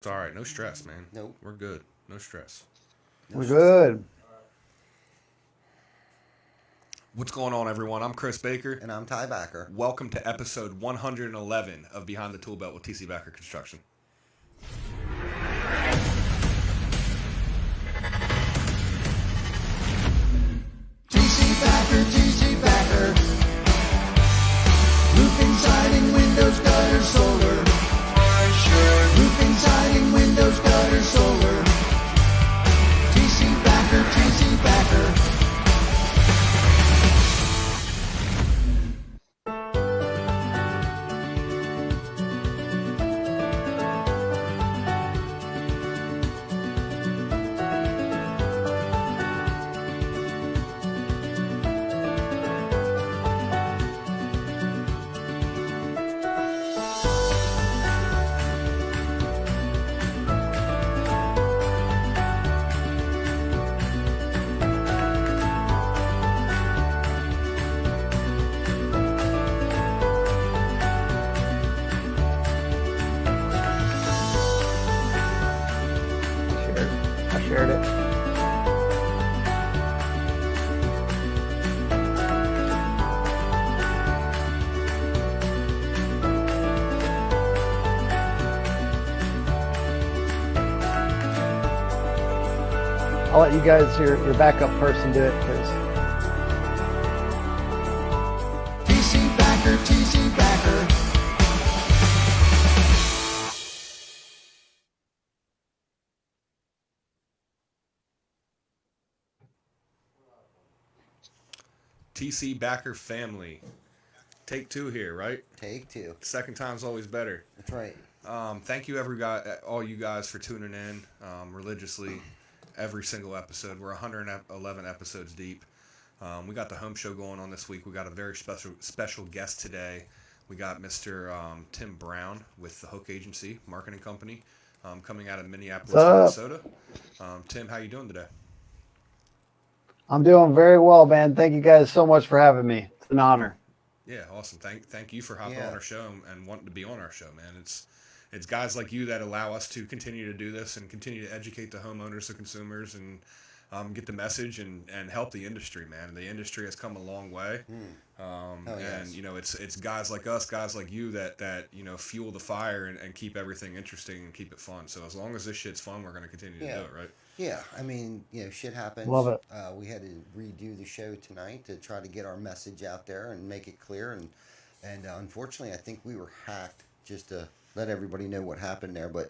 all right. No stress, man. Nope. We're good. No stress. No We're stress. good. What's going on, everyone? I'm Chris Baker. And I'm Ty Backer. Welcome to episode 111 of Behind the Tool Belt with TC Backer Construction. TC Backer. Roofing, siding, windows, gutter, solar. Roofing, siding, windows, gutter, solar. TC Backer. I shared it. I'll let you guys, your backup person, do it because TC Backer. TC Backer family. Take two here, right? Take two. Second time's always better. That's right. Thank you, all you guys, for tuning in religiously every single episode. We're 111 episodes deep. We got the home show going on this week. We got a very special guest today. We got Mr. Tim Brown with the Hook Agency Marketing Company, coming out of Minneapolis, Minnesota. Tim, how you doing today? I'm doing very well, man. Thank you guys so much for having me. It's an honor. Yeah, awesome. Thank you for hopping on our show and wanting to be on our show, man. It's guys like you that allow us to continue to do this and continue to educate the homeowners, the consumers, and get the message and help the industry, man. The industry has come a long way, yes. and it's guys like us, guys like you that fuel the fire and keep everything interesting and keep it fun. So as long as this shit's fun, we're going to continue to do it, right? Yeah, I mean, shit happens. Love it. We had to redo the show tonight to try to get our message out there and make it clear. And unfortunately, I think we were hacked, just to let everybody know what happened there. But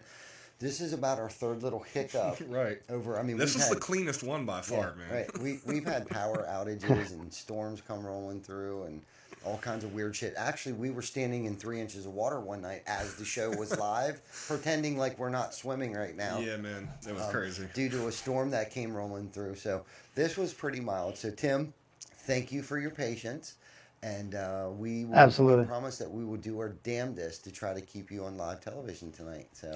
this is about our third little hiccup. Right. This is the cleanest one by far, man. Right. We've had power outages and storms come rolling through and all kinds of weird shit. Actually, we were standing in 3 inches of water one night as the show was live, pretending like we're not swimming right now. Yeah, man. That was crazy. Due to a storm that came rolling through. So this was pretty mild. So, Tim, thank you for your patience. And we promise that we will do our damnedest to try to keep you on live television tonight. So,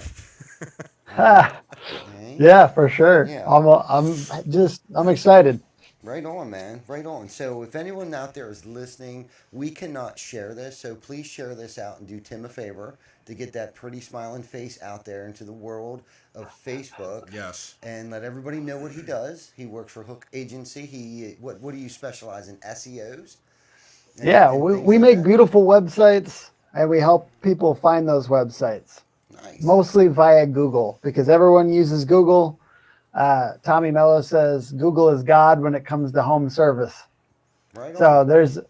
okay. Yeah, for sure. Yeah. I'm excited. Right on, man. Right on. So if anyone out there is listening, we cannot share this. So please share this out and do Tim a favor to get that pretty smiling face out there into the world of Facebook. Yes. And let everybody know what he does. He works for Hook Agency. What do you specialize in? SEOs? We make beautiful websites and we help people find those websites. Nice. Mostly via Google because everyone uses Google. Tommy Mello says Google is God when it comes to home service. Right on. So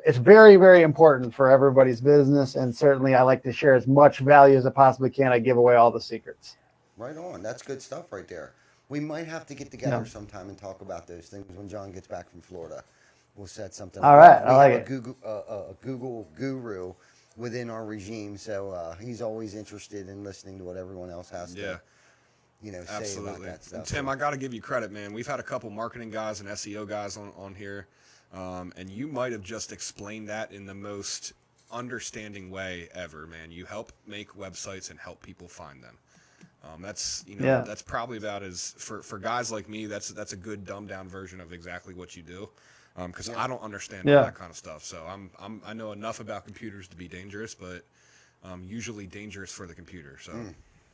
it's very, very important for everybody's business. And certainly I like to share as much value as I possibly can. I give away all the secrets. Right on. That's good stuff right there. We might have to get together sometime and talk about those things when John gets back from Florida. We'll set something all up. right. I like it. A Google guru within our regime. So he's always interested in listening to what everyone else has to say about that stuff. And Tim, I got to give you credit, man. We've had a couple marketing guys and SEO guys on here, and you might have just explained that in the most understanding way ever, man. You help make websites and help people find them. That's probably about as for guys like me. That's a good dumbed down version of exactly what you do. Because I don't understand all that kind of stuff. So I know enough about computers to be dangerous, but usually dangerous for the computer. So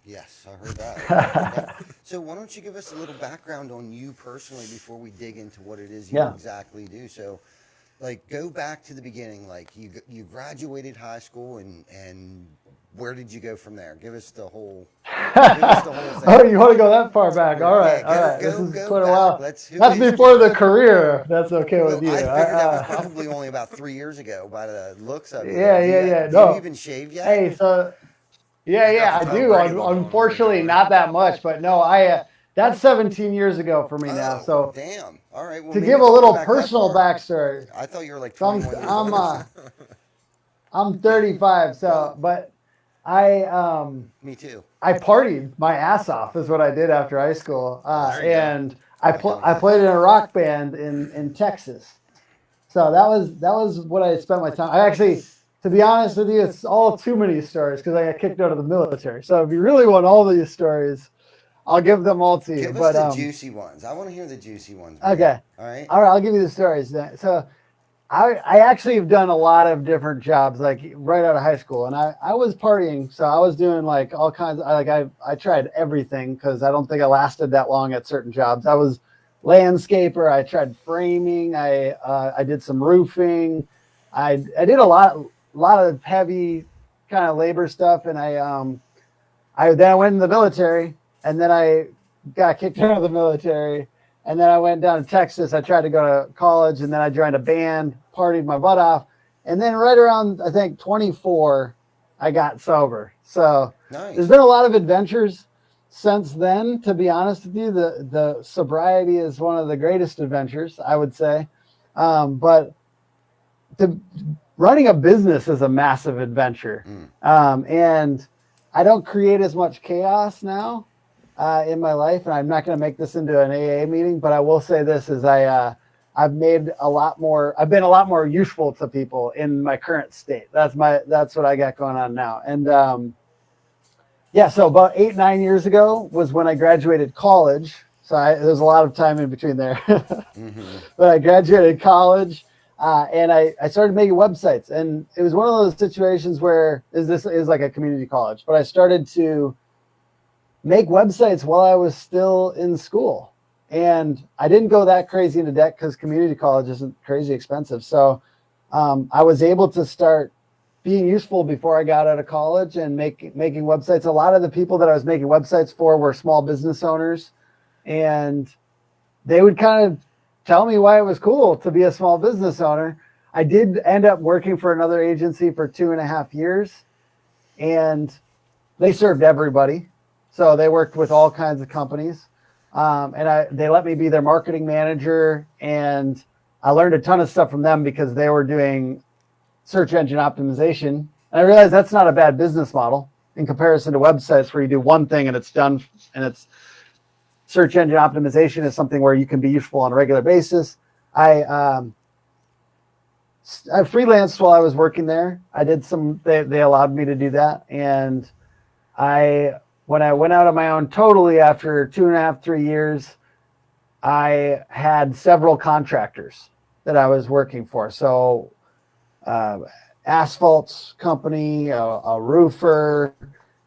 Yes, I heard that. So why don't you give us a little background on you personally before we dig into what it is you Yeah. exactly do? So, like, go back to the beginning. Like, you graduated high school, and where did you go from there? Give us the whole. Give us the whole thing. Oh, you want to go that far back? All right, Yeah, all right. This go is go quite a back. while. Let's. That's before the career. if That's okay Well, with you. I figured that was probably only about 3 years ago by the looks of you. Yeah, Do yeah, you, yeah. do you No. even shave yet? Hey, so yeah, He's got yeah, the I Tom do. Brady look on over there, Unfortunately, don't not that much, but no, that's 17 years ago for me now. Oh, So damn. All right. Well, to maybe give a it's only little back that personal far. backstory, I thought you were like so 21 years I'm old or I'm 35. So, but I Me too. I partied my ass off is what I did after high school, There you go. and I played in a rock band in Texas. So that was what I spent my time. I actually, to be honest with you, it's all too many stories because I got kicked out of the military. So if you really want all these stories, I'll give them all to you. Give us But the juicy ones. I want to hear the juicy ones. Man. okay, All right. all right, I'll give you the stories then. So I actually have done a lot of different jobs, like right out of high school, and I was partying, so I was doing like all kinds. I tried everything because I don't think I lasted that long at certain jobs. I was landscaper. I tried framing. I did some roofing. I did a lot of heavy kind of labor stuff, and I then I went in the military, and then I got kicked out of the military. And then I went down to Texas. I tried to go to college, and then I joined a band, partied my butt off. And then right around, I think, 24, I got sober. So Nice. there's been a lot of adventures since then, to be honest with you. The sobriety is one of the greatest adventures, I would say. But running a business is a massive adventure. And I don't create as much chaos now. In my life, and I'm not going to make this into an AA meeting, but I will say this: is I've been a lot more useful to people in my current state. That's what I got going on now. And yeah, so about 8-9 years ago was when I graduated college. So there's a lot of time in between there, but I graduated college. And I started making websites, and it was one of those situations where this is like a community college, but I started to make websites while I was still in school. And I didn't go that crazy into debt because community college isn't crazy expensive. So I was able to start being useful before I got out of college and making websites. A lot of the people that I was making websites for were small business owners, and they would kind of tell me why it was cool to be a small business owner. I did end up working for another agency for 2.5 years, and they served everybody. So they worked with all kinds of companies, and they let me be their marketing manager, and I learned a ton of stuff from them because they were doing search engine optimization. And I realized that's not a bad business model in comparison to websites where you do one thing and it's done, and it's search engine optimization is something where you can be useful on a regular basis. I freelanced while I was working there. I did they allowed me to do that, and when I went out on my own totally after 2.5, 3 years, I had several contractors that I was working for. So asphalt company, a roofer,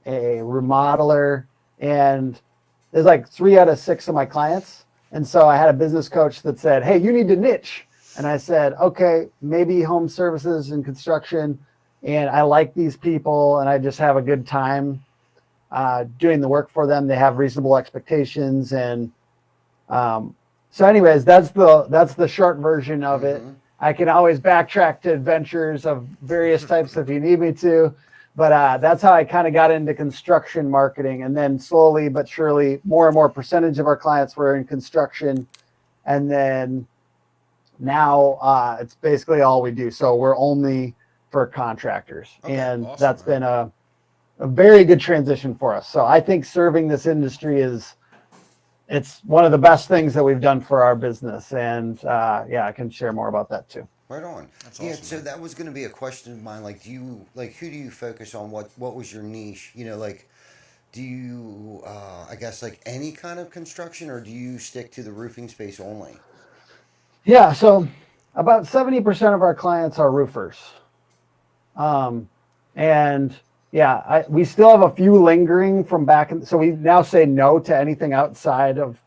a remodeler, and there's like 3 out of 6 of my clients. And so I had a business coach that said, hey, you need to niche. And I said, okay, maybe home services and construction. And I like these people, and I just have a good time doing the work for them. They have reasonable expectations, and so anyways, that's the short version of it. I can always backtrack to adventures of various types if you need me to, but that's how I kind of got into construction marketing. And then slowly but surely, more and more percentage of our clients were in construction, and then now it's basically all we do. So we're only for contractors. Okay, And awesome, that's man. been a very good transition for us. So I think serving this industry it's one of the best things that we've done for our business. And yeah, I can share more about that too. Right on. That's Yeah, awesome, so man. that was going to be a question of mine. Like, who do you focus on? What was your niche? You know, like, do you, I guess, like any kind of construction, or do you stick to the roofing space only? Yeah. So about 70% of our clients are roofers. And Yeah, we still have a few lingering from back. So we now say no to anything outside of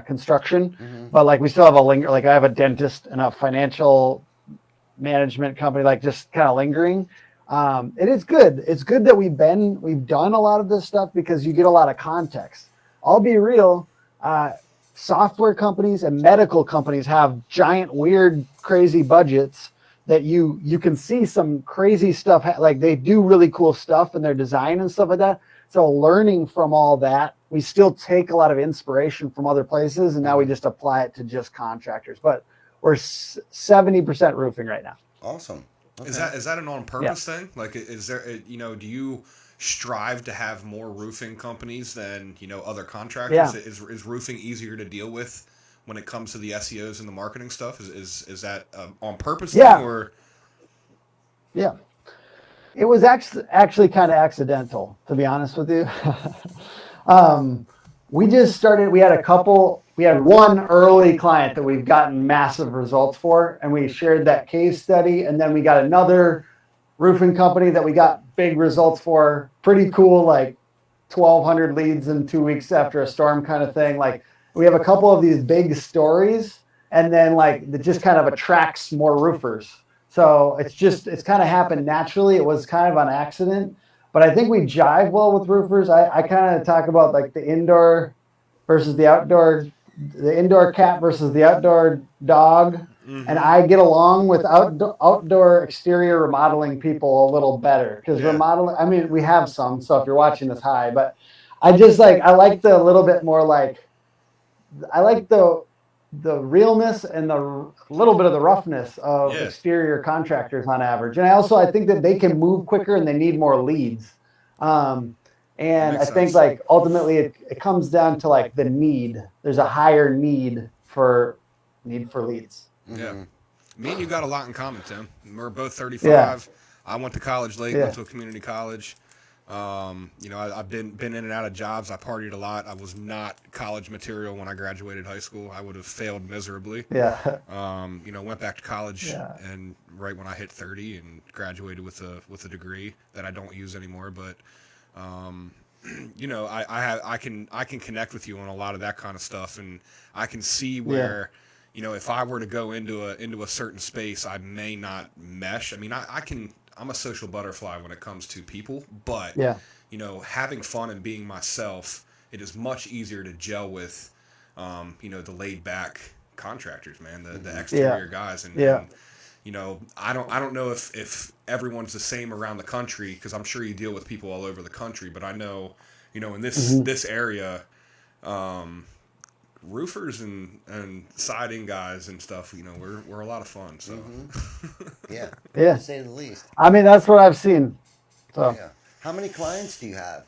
construction, but like we still have a linger. Like I have a dentist and a financial management company, like just kind of lingering. It is good. It's good that we've done a lot of this stuff because you get a lot of context. I'll be real. Software companies and medical companies have giant, weird, crazy budgets that you can see some crazy stuff. Like they do really cool stuff in their design and stuff like that. So learning from all that, we still take a lot of inspiration from other places, and now we just apply it to just contractors. But we're 70% roofing right now. Awesome. Okay. Is that an on purpose thing? Like, is there, do you strive to have more roofing companies than, other contractors? Yeah. Is roofing easier to deal with when it comes to the SEOs and the marketing stuff? Is that on purpose thing, or? Yeah. It was actually kind of accidental, to be honest with you. We just started, we had one early client that we've gotten massive results for, and we shared that case study. And then we got another roofing company that we got big results for. Pretty cool, like 1,200 leads in 2 weeks after a storm kind of thing. Like we have a couple of these big stories, and then like it just kind of attracts more roofers. So it's kind of happened naturally. It was kind of on accident, but I think we jive well with roofers. I kind of talk about like the indoor versus the outdoor, the indoor cat versus the outdoor dog. And I get along with outdoor exterior remodeling people a little better because remodeling, I mean, we have some, so if you're watching this, hi, but I like the little bit more like, I like the realness and the little bit of the roughness of exterior contractors on average. And I think that they can move quicker and they need more leads. And I think like ultimately it comes down to like the need. There's a higher need for leads. Yeah. Me and you got a lot in common, Tim. We're both 35. Yeah. I went to college late, went to a community college. I've been in and out of jobs. I partied a lot. I was not college material when I graduated high school. I would have failed miserably. Yeah. Went back to college and right when I hit 30 and graduated with a degree that I don't use anymore. But, I can connect with you on a lot of that kind of stuff, and I can see where, if I were to go into a certain space, I may not mesh. I mean, I'm a social butterfly when it comes to people, but having fun and being myself, it is much easier to gel with, the laid back contractors, man, the exterior guys, and I don't know if everyone's the same around the country, because I'm sure you deal with people all over the country, but I know, in this area, roofers and siding guys and stuff, we're a lot of fun. So yeah, to say the least. I mean, that's what I've seen. So how many clients do you have?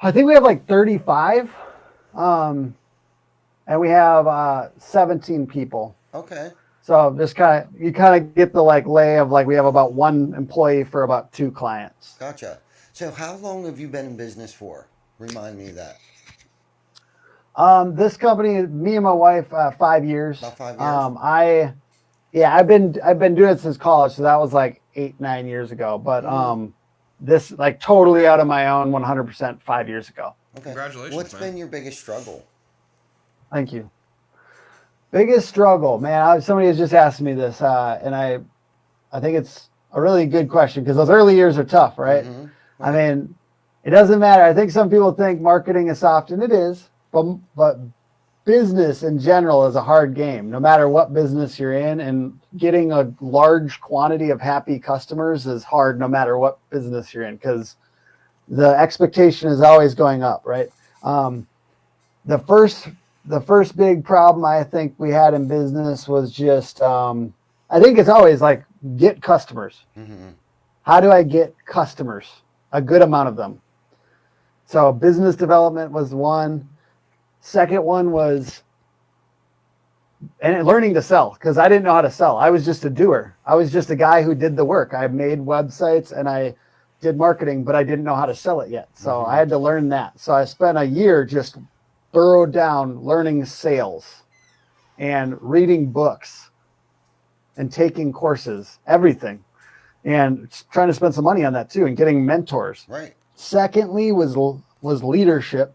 I think we have like 35, and we have 17 people. Okay. So just you kind of get the like lay of like we have about one employee for about 2 clients. Gotcha. So how long have you been in business for? Remind me of that. This company, me and my wife, 5 years. About 5 years. I've been doing it since college, so that was like 8-9 years ago. But this like totally out of my own, 100% 5 years ago. Okay. Congratulations. What's been your biggest struggle? Thank you. Biggest struggle, man. Somebody has just asked me this, and I think it's a really good question because those early years are tough, right? Mm-hmm. I mean, it doesn't matter. I think some people think marketing is soft, and it is. But business in general is a hard game, no matter what business you're in. And getting a large quantity of happy customers is hard, no matter what business you're in, because the expectation is always going up, right? The first big problem I think we had in business was just, I think it's always like get customers. Mm-hmm. How do I get customers? A good amount of them. So business development was one. Second one was learning to sell, because I didn't know how to sell. I was just a doer. I was just a guy who did the work. I made websites and I did marketing, but I didn't know how to sell it yet. So I had to learn that. So I spent a year just burrowed down learning sales and reading books and taking courses, everything. and trying to spend some money on that too, and getting mentors. Right. Secondly was leadership.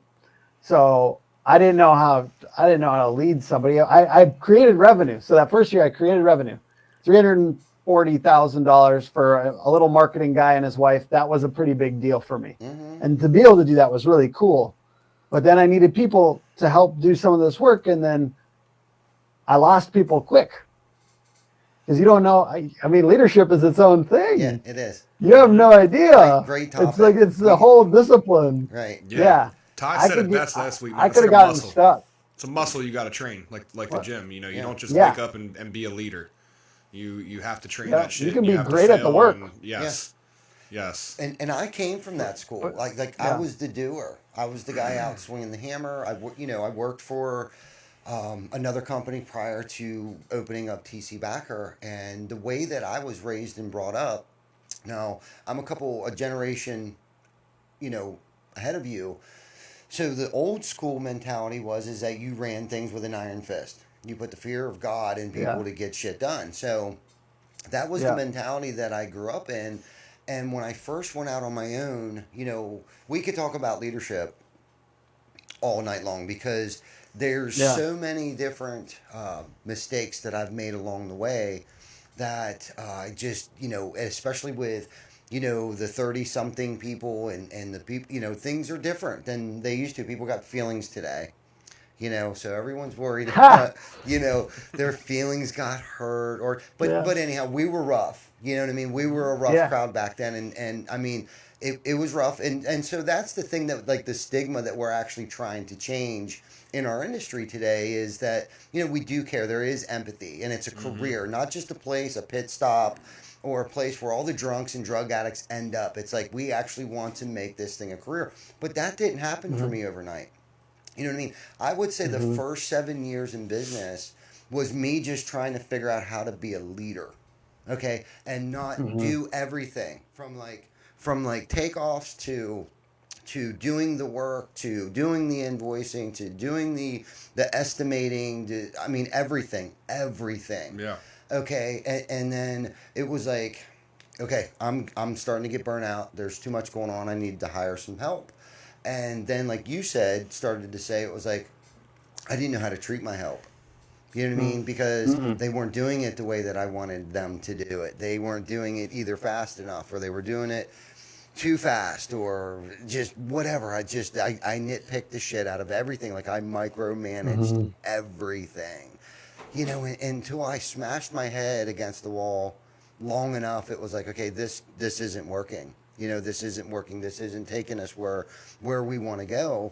So I didn't know how to lead somebody. I created revenue. So that first year I created revenue, $340,000 for a little marketing guy and his wife. That was a pretty big deal for me. Mm-hmm. And to be able to do that was really cool. But then I needed people to help do some of this work. And then I lost people quick. Because you don't know. I mean, leadership is its own thing. Yeah, it is. You have no idea. Great topic. It's like it's the whole discipline. Right. Yeah. Todd said it best last week. Man. I It's could have like a gotten muscle. stuck. It's a muscle you got to train, like the gym. You know, you don't just Yeah. wake up and be a leader. You have to train Yeah, that shit. you can and be have to great at the fail work. and- yes. Yes. And I came from that school. Like I Yeah. was the doer. I was the guy out swinging the hammer. I worked for another company prior to opening up TC Backer, and the way that I was raised and brought up. Now I'm a generation, ahead of you. So the old school mentality is that you ran things with an iron fist. You put the fear of God in people to get shit done. So that was the mentality that I grew up in. And when I first went out on my own, we could talk about leadership all night long because there's so many different mistakes that I've made along the way that especially with, the 30-something people and the people, things are different than they used to. People got feelings today. So everyone's worried about, their feelings got hurt but anyhow, we were rough. You know what I mean? We were a rough crowd back then. And I mean, it was rough. And so that's the thing that like the stigma that we're actually trying to change in our industry today is that, we do care. There is empathy and it's a career, not just a place, a pit stop or a place where all the drunks and drug addicts end up. It's like, we actually want to make this thing a career, but that didn't happen for me overnight. You know what I mean? I would say the first 7 years in business was me just trying to figure out how to be a leader, okay, and not do everything from takeoffs to doing the work, to doing the invoicing, to doing the estimating. Everything. Yeah. Okay, and then it was like, okay, I'm starting to get burnt out. There's too much going on. I need to hire some help. And then, like you said, started to say, it was like, I didn't know how to treat my help. You know what I mean? Because they weren't doing it the way that I wanted them to do it. They weren't doing it either fast enough, or they were doing it too fast, or just whatever. I nitpicked the shit out of everything. Like, I micromanaged everything. Until I smashed my head against the wall long enough, it was like, okay, this isn't working. This isn't working. This isn't taking us where we want to go.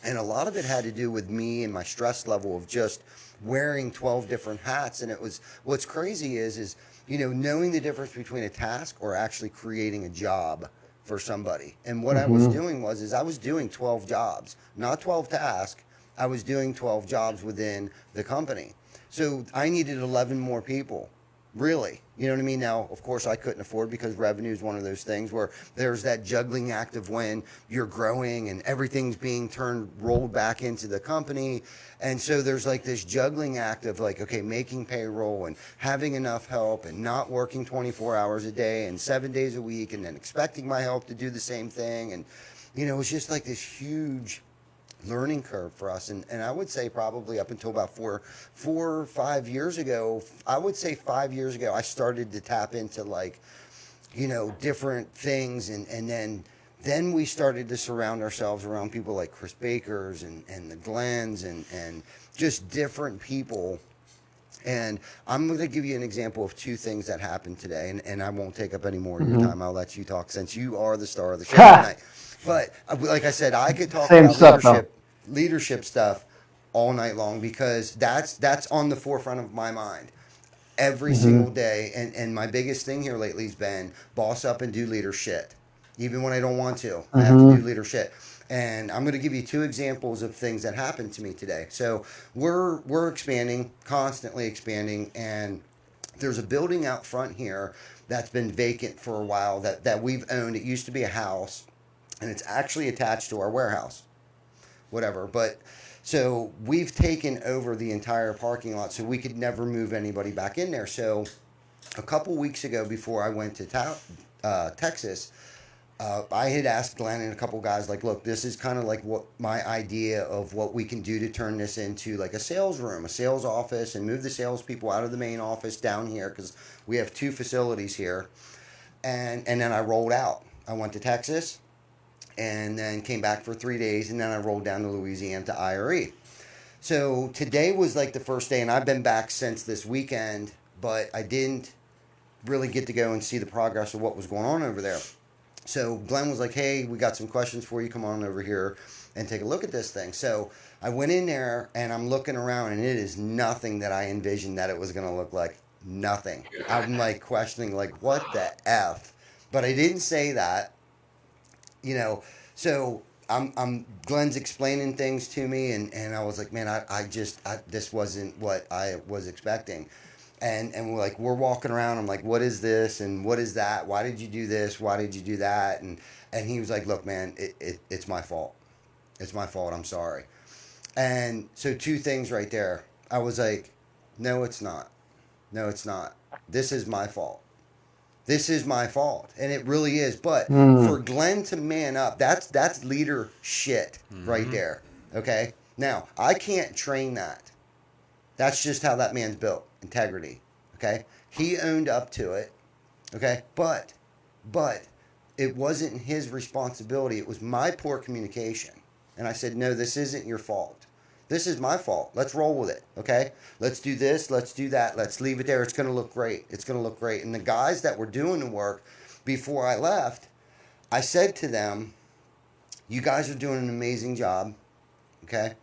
And a lot of it had to do with me and my stress level of just wearing 12 different hats. And what's crazy is knowing the difference between a task or actually creating a job for somebody. And what I was doing was I was doing 12 jobs, not 12 tasks. I was doing 12 jobs within the company. So I needed 11 more people. Really, you know what I mean? Now, of course, I couldn't afford, because revenue is one of those things where there's that juggling act of when you're growing and everything's being rolled back into the company. And so there's like this juggling act of like, okay, making payroll and having enough help and not working 24 hours a day and 7 days a week, and then expecting my help to do the same thing. And, it's just like this huge learning curve for us. And I would say probably up until about 4 or 5 years ago, I would say 5 years ago, I started to tap into like, different things. And then we started to surround ourselves around people like Chris Baker's and the Glens and just different people. And I'm going to give you an example of 2 things that happened today. And I won't take up any more of your time. I'll let you talk since you are the star of the show tonight. But like I said, I could talk about leadership stuff all night long, because that's on the forefront of my mind every single day. And my biggest thing here lately has been boss up and do leader shit. Even when I don't want to, I have to do leader shit. And I'm going to give you 2 examples of things that happened to me today. So we're expanding, constantly expanding, and there's a building out front here that's been vacant for a while that we've owned. It used to be a house, and it's actually attached to our warehouse, whatever. But so we've taken over the entire parking lot, so we could never move anybody back in there. So a couple weeks ago, before I went to Texas, I had asked Glenn and a couple guys, like, look, this is kind of like what my idea of what we can do to turn this into like a sales room, a sales office, and move the salespeople out of the main office down here, because we have 2 facilities here. And then I rolled out. I went to Texas and then came back for 3 days, and then I rolled down to Louisiana to IRE. So today was like the first day, and I've been back since this weekend, but I didn't really get to go and see the progress of what was going on over there. So Glenn was like, hey, we got some questions for you. Come on over here and take a look at this thing. So I went in there, and I'm looking around, and it is nothing that I envisioned that it was going to look like. Nothing. I'm like questioning, like, what the F? But I didn't say that, you know. So I'm Glenn's explaining things to me, and I was like, man, I this wasn't what I was expecting. And we're walking around. I'm like, what is this and what is that? Why did you do this? Why did you do that? And he was like, look, man, it's my fault. It's my fault. I'm sorry. And so 2 things right there. I was like, no, it's not. No, it's not. This is my fault. This is my fault. And it really is. But for Glenn to man up, that's leader shit right there. Okay? Now, I can't train that. That's just how that man's built. Integrity. Okay? He owned up to it. Okay? But it wasn't his responsibility. It was my poor communication. And I said, no, this isn't your fault. This is my fault. Let's roll with it. Okay? Let's do this. Let's do that. Let's leave it there. It's going to look great. It's going to look great. And the guys that were doing the work before I left, I said to them, you guys are doing an amazing job. Okay?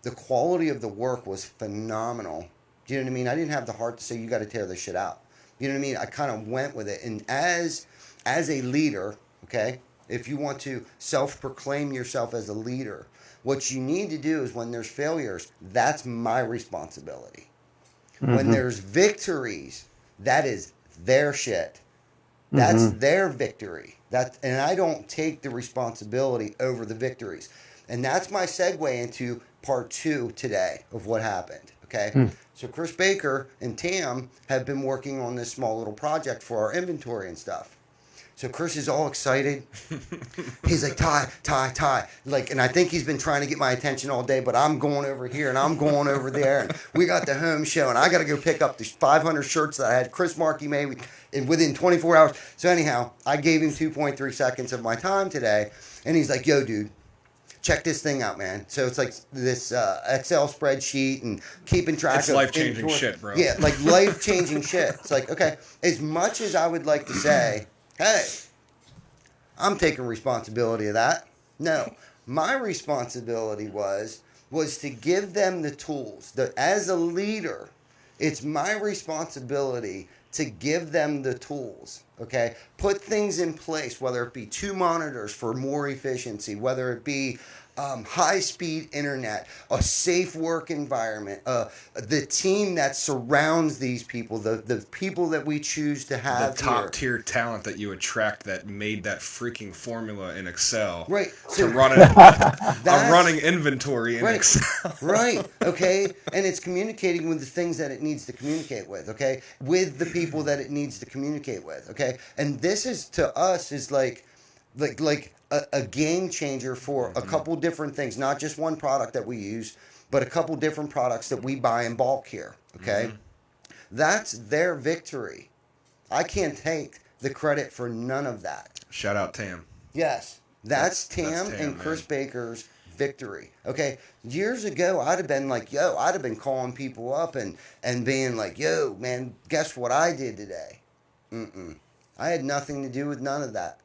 The quality of the work was phenomenal. Do you know what I mean? I didn't have the heart to say, you got to tear this shit out. You know what I mean? I kind of went with it. And as a leader, okay, if you want to self-proclaim yourself as a leader, what you need to do is, when there's failures, that's my responsibility. When there's victories, that is their shit. That's their victory. And I don't take the responsibility over the victories. And that's my segue into part 2 today of what happened. Okay. So Chris Baker and Tam have been working on this small little project for our inventory and stuff. So Chris is all excited. He's like, Ty. Like, and I think he's been trying to get my attention all day, but I'm going over here and I'm going over there. And we got the home show, and I got to go pick up the 500 shirts that I had Chris Markey made within 24 hours. So anyhow, I gave him 2.3 seconds of my time today. And he's like, yo, dude, check this thing out, man. So it's like this Excel spreadsheet and keeping track of... It's life-changing shit, bro. Yeah, like life-changing shit. It's like, okay, as much as I would like to say, hey, I'm taking responsibility of that. No, my responsibility was to give them the tools. As a leader, it's my responsibility to give them the tools, okay? Put things in place, whether it be 2 monitors for more efficiency, whether it be high-speed internet, a safe work environment, the team that surrounds these people, the people that we choose to have the top-tier talent that you attract that made that freaking formula in Excel. Right. So running inventory in Excel. Right. Okay. And it's communicating with the things that it needs to communicate with. Okay. With the people that it needs to communicate with. Okay. And this is, to us, is like a game changer for a couple different things, not just one product that we use, but a couple different products that we buy in bulk here. Okay. That's their victory. I can't take the credit for none of that. Shout out Tam. Yes. That's Tam and Chris Baker's victory. Okay. Years ago, I'd have been like, I'd have been calling people up and being like, yo, man, guess what I did today? I had nothing to do with none of that.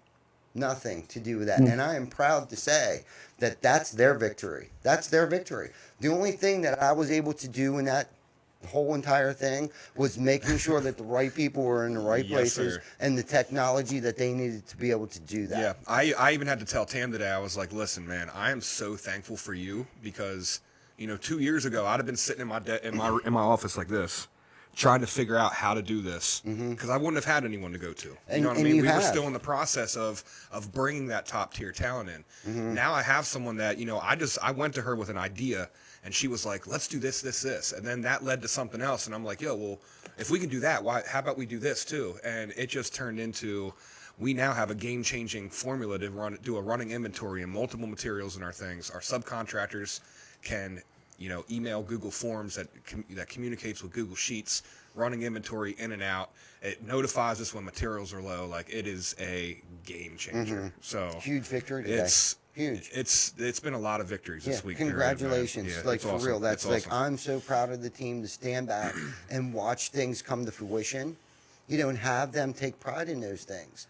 Nothing to do with that. And I am proud to say that that's their victory. That's their victory. The only thing that I was able to do in that whole entire thing was making sure that the right people were in the right places and the technology that they needed to be able to do that. Yeah, I even had to tell Tam today, I was like, listen, man, I am so thankful for you because, 2 years ago, I'd have been sitting in my office like this, trying to figure out how to do this because I wouldn't have had anyone to go to. You know what I and mean? you We were have. still in the process of bringing that top tier talent in. Now I have someone that, you know, I went to her with an idea and she was like, let's do this. And then that led to something else. And I'm like, yo, well, if we can do that, how about we do this too? And it just turned into, we now have a game-changing formula to do a running inventory and multiple materials in our things. Our subcontractors can, you know, email Google Forms that communicates with Google Sheets, running inventory in and out. It notifies us when materials are low. Like, it is a game changer. So Huge victory today. It's huge. It's been a lot of victories this week. Congratulations. Yeah, like, it's for awesome. real. That's It's like, awesome. I'm so proud of the team to stand back and watch things come to fruition, you know, and have them take pride in those things.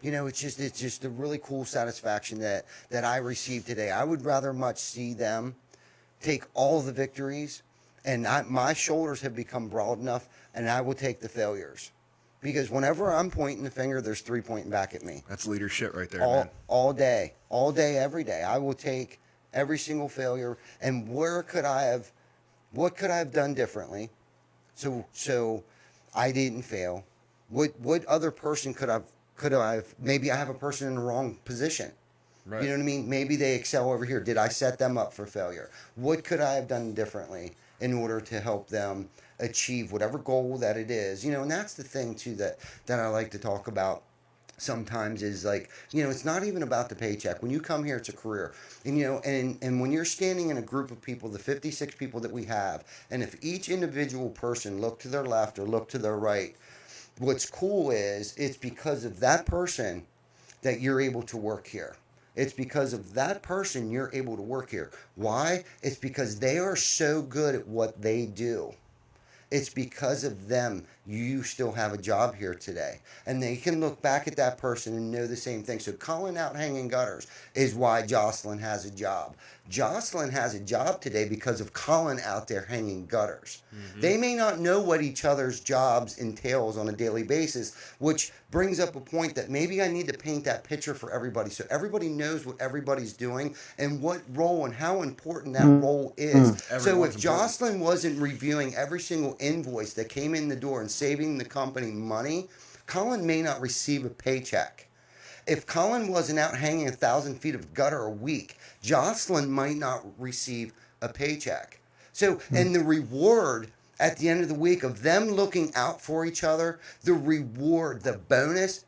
You know, it's just a really cool satisfaction that I received today. I would rather much see them take all the victories, and my shoulders have become broad enough, and I will take the failures. Because whenever I'm pointing the finger, there's 3 pointing back at me. That's leadership right there, man. All day, every day. I will take every single failure, and what could I have done differently so I didn't fail? What other person could I've maybe I have a person in the wrong position. Right. You know what I mean? Maybe they excel over here. Did I set them up for failure? What could I have done differently in order to help them achieve whatever goal that it is? You know, and that's the thing too that I like to talk about sometimes is like, you know, it's not even about the paycheck. When you come here, it's a career. And, you know, and when you're standing in a group of people, the 56 people that we have, and if each individual person looked to their left or looked to their right, what's cool is it's because of that person that you're able to work here. It's because of that person you're able to work here. Why? It's because they are so good at what they do. It's because of them you still have a job here today. And they can look back at that person and know the same thing. So Colin out hanging gutters is why Jocelyn has a job. Jocelyn has a job today because of Colin out there hanging gutters. They may not know what each other's jobs entails on a daily basis, which brings up a point that maybe I need to paint that picture for everybody so everybody knows what everybody's doing and what role and how important that role is. So if Everyone's Jocelyn wasn't reviewing every single invoice that came in the door and saving the company money, Colin may not receive a paycheck. If Colin wasn't out hanging 1,000 feet of gutter a week, Jocelyn might not receive a paycheck. So, and the reward at the end of the week of them looking out for each other, the reward, the bonus,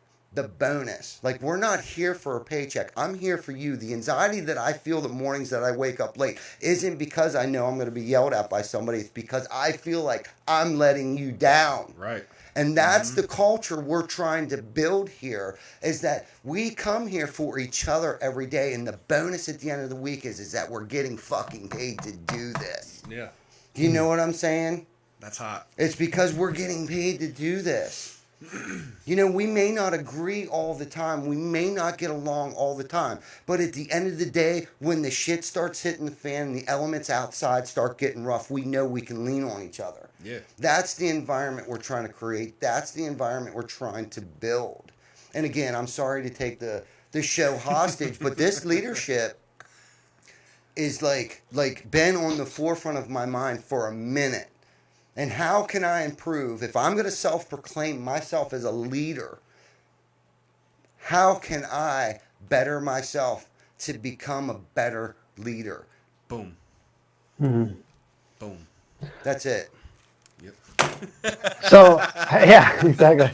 like, we're not here for a paycheck. I'm here for you. The anxiety that I feel the mornings that I wake up late isn't because I know I'm going to be yelled at by somebody. It's because I feel like I'm letting you down. Right. And that's the culture we're trying to build here, is that we come here for each other every day. And the bonus at the end of the week is that we're getting fucking paid to do this. Yeah. Do you know what I'm saying? That's hot. It's because we're getting paid to do this. You know, we may not agree all the time. We may not get along all the time. But at the end of the day, when the shit starts hitting the fan and the elements outside start getting rough, we know we can lean on each other. Yeah. That's the environment we're trying to create. That's the environment we're trying to build. And again, I'm sorry to take the show hostage, but this leadership is like been on the forefront of my mind for a minute. And how can I improve? If I'm going to self-proclaim myself as a leader, how can I better myself to become a better leader? Boom. Mhm. Boom. That's it. Yep. So, yeah, exactly.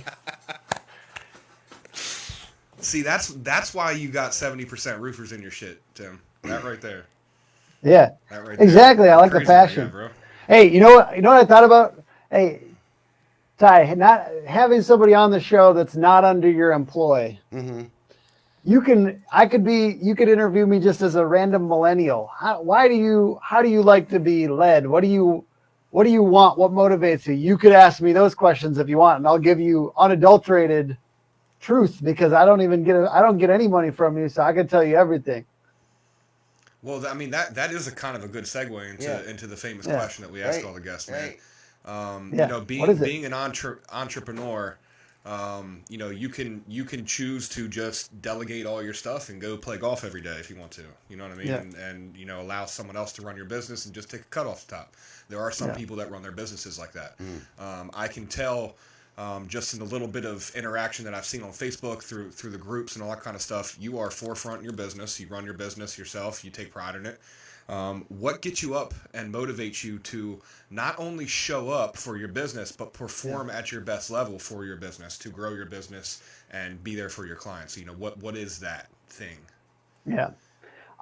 See, that's why you got 70% roofers in your shit, Tim. That right there. Yeah, That right there. exactly. I like the Crazy, passion. yeah, bro. Hey, you know what? You know what I thought about? Hey, Ty, not having somebody on the show that's not under your employ. Mm-hmm. You could interview me just as a random millennial. How do you like to be led? What do you want? What motivates you? You could ask me those questions if you want, and I'll give you unadulterated truth because I don't get any money from you, so I can tell you everything. Well, I mean that is a kind of a good segue into the famous question that we ask all the guests, man. Right. You know, being an entrepreneur, You know, you can choose to just delegate all your stuff and go play golf every day if you want to. You know what I mean? Yeah. And you know, allow someone else to run your business and just take a cut off the top. There are some Yeah. people that run their businesses like that. I can tell just in a little bit of interaction that I've seen on Facebook through the groups and all that kind of stuff. You are forefront in your business. You run your business yourself. You take pride in it. What gets you up and motivates you to not only show up for your business, but perform at your best level for your business, to grow your business and be there for your clients? You know, what is that thing? Yeah.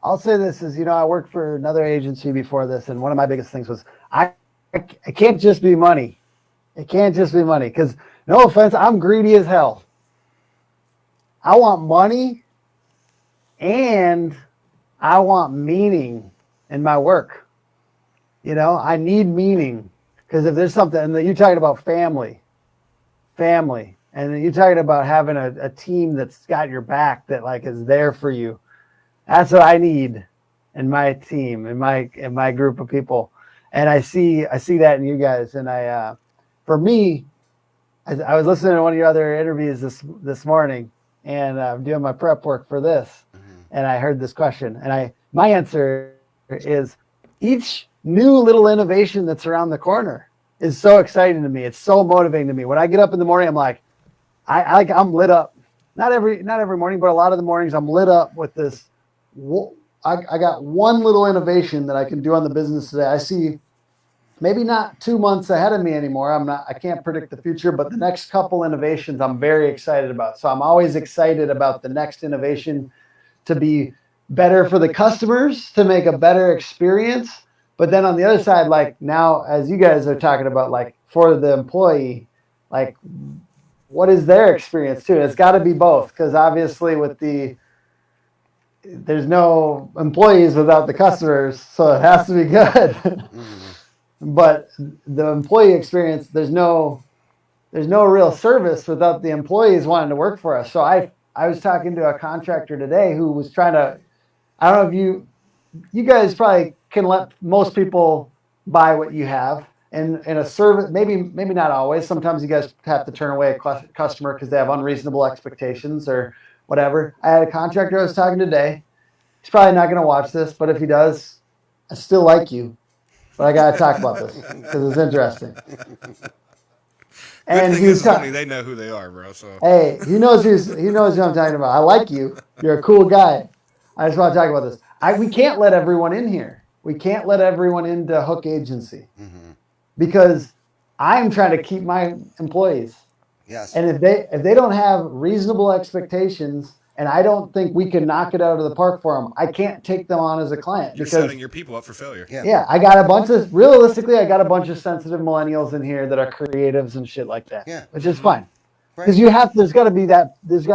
I'll say this is, I worked for another agency before this, and one of my biggest things was it can't just be money. It can't just be money, because no offense, I'm greedy as hell. I want money and I want meaning in my work. I need meaning, because if there's something, and you're talking about family, and then you're talking about having a team that's got your back, that like is there for you. That's what I need in my team, in my group of people. And I see that in you guys. And for me, I was listening to one of your other interviews this morning, and I'm doing my prep work for this. And I heard this question, and my answer is, each new little innovation that's around the corner is so exciting to me. It's so motivating to me. When I get up in the morning, I'm like, I'm lit up. Not every morning, but a lot of the mornings I'm lit up with this. I got one little innovation that I can do on the business today. I see maybe not 2 months ahead of me anymore. I can't predict the future, but the next couple innovations I'm very excited about. So I'm always excited about the next innovation to be better for the customers, to make a better experience. But then on the other side, like now, as you guys are talking about, like for the employee, like what is their experience too? It's got to be both, because obviously there's no employees without the customers, so it has to be good. But the employee experience, there's no real service without the employees wanting to work for us. So I was talking to a contractor today who was trying to, I don't know if you guys probably can let most people buy what you have, and a service, maybe not always. Sometimes you guys have to turn away a customer because they have unreasonable expectations or whatever. I had a contractor I was talking today. He's probably not going to watch this, but if he does, I still like you. But I got to talk about this because it's interesting. And thing is, only they know who they are, bro. So hey, he knows who I'm talking about. I like you. You're a cool guy. I just want to talk about this. We can't let everyone in here. We can't let everyone into Hook Agency because I'm trying to keep my employees. Yes. And if they don't have reasonable expectations, and I don't think we can knock it out of the park for them, I can't take them on as a client. You're setting your people up for failure. Yeah, I got a bunch of sensitive millennials in here that are creatives and shit like that. Yeah. Which is fine. Right. Because there's got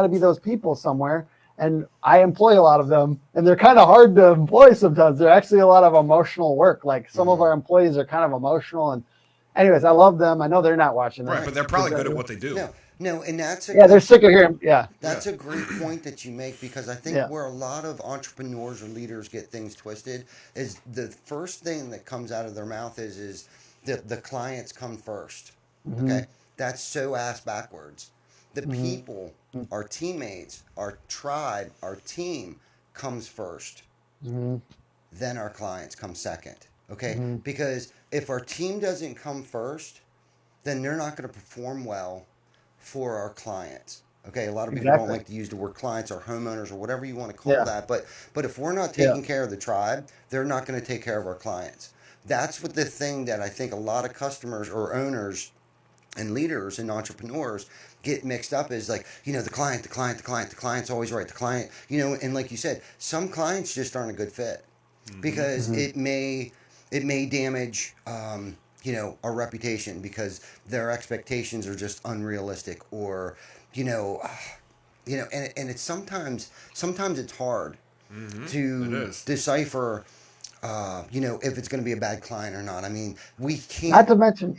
to be those people somewhere. And I employ a lot of them, and they're kind of hard to employ sometimes. They're actually a lot of emotional work. Like some of our employees are kind of emotional. And anyways, I love them. I know they're not watching this. Right, but they're probably good at what they do. No, and that's they're sick of hearing. Yeah, that's a great point that you make, because I think where a lot of entrepreneurs or leaders get things twisted is the first thing that comes out of their mouth is the clients come first. Okay, that's so ass backwards. The people, our teammates, our tribe, our team comes first. Then our clients come second. Okay, because if our team doesn't come first, then they're not going to perform well for our clients. Okay, a lot of people don't like to use the word clients or homeowners or whatever you want to call that, but if we're not taking care of the tribe, they're not going to take care of our clients. That's what the thing that I think a lot of customers or owners and leaders and entrepreneurs get mixed up is, like, the client's always right. The client, and like you said, some clients just aren't a good fit because it may damage our reputation because their expectations are just unrealistic, or and it's sometimes it's hard to decipher if it's going to be a bad client or not. I mean, we can't. Not to mention,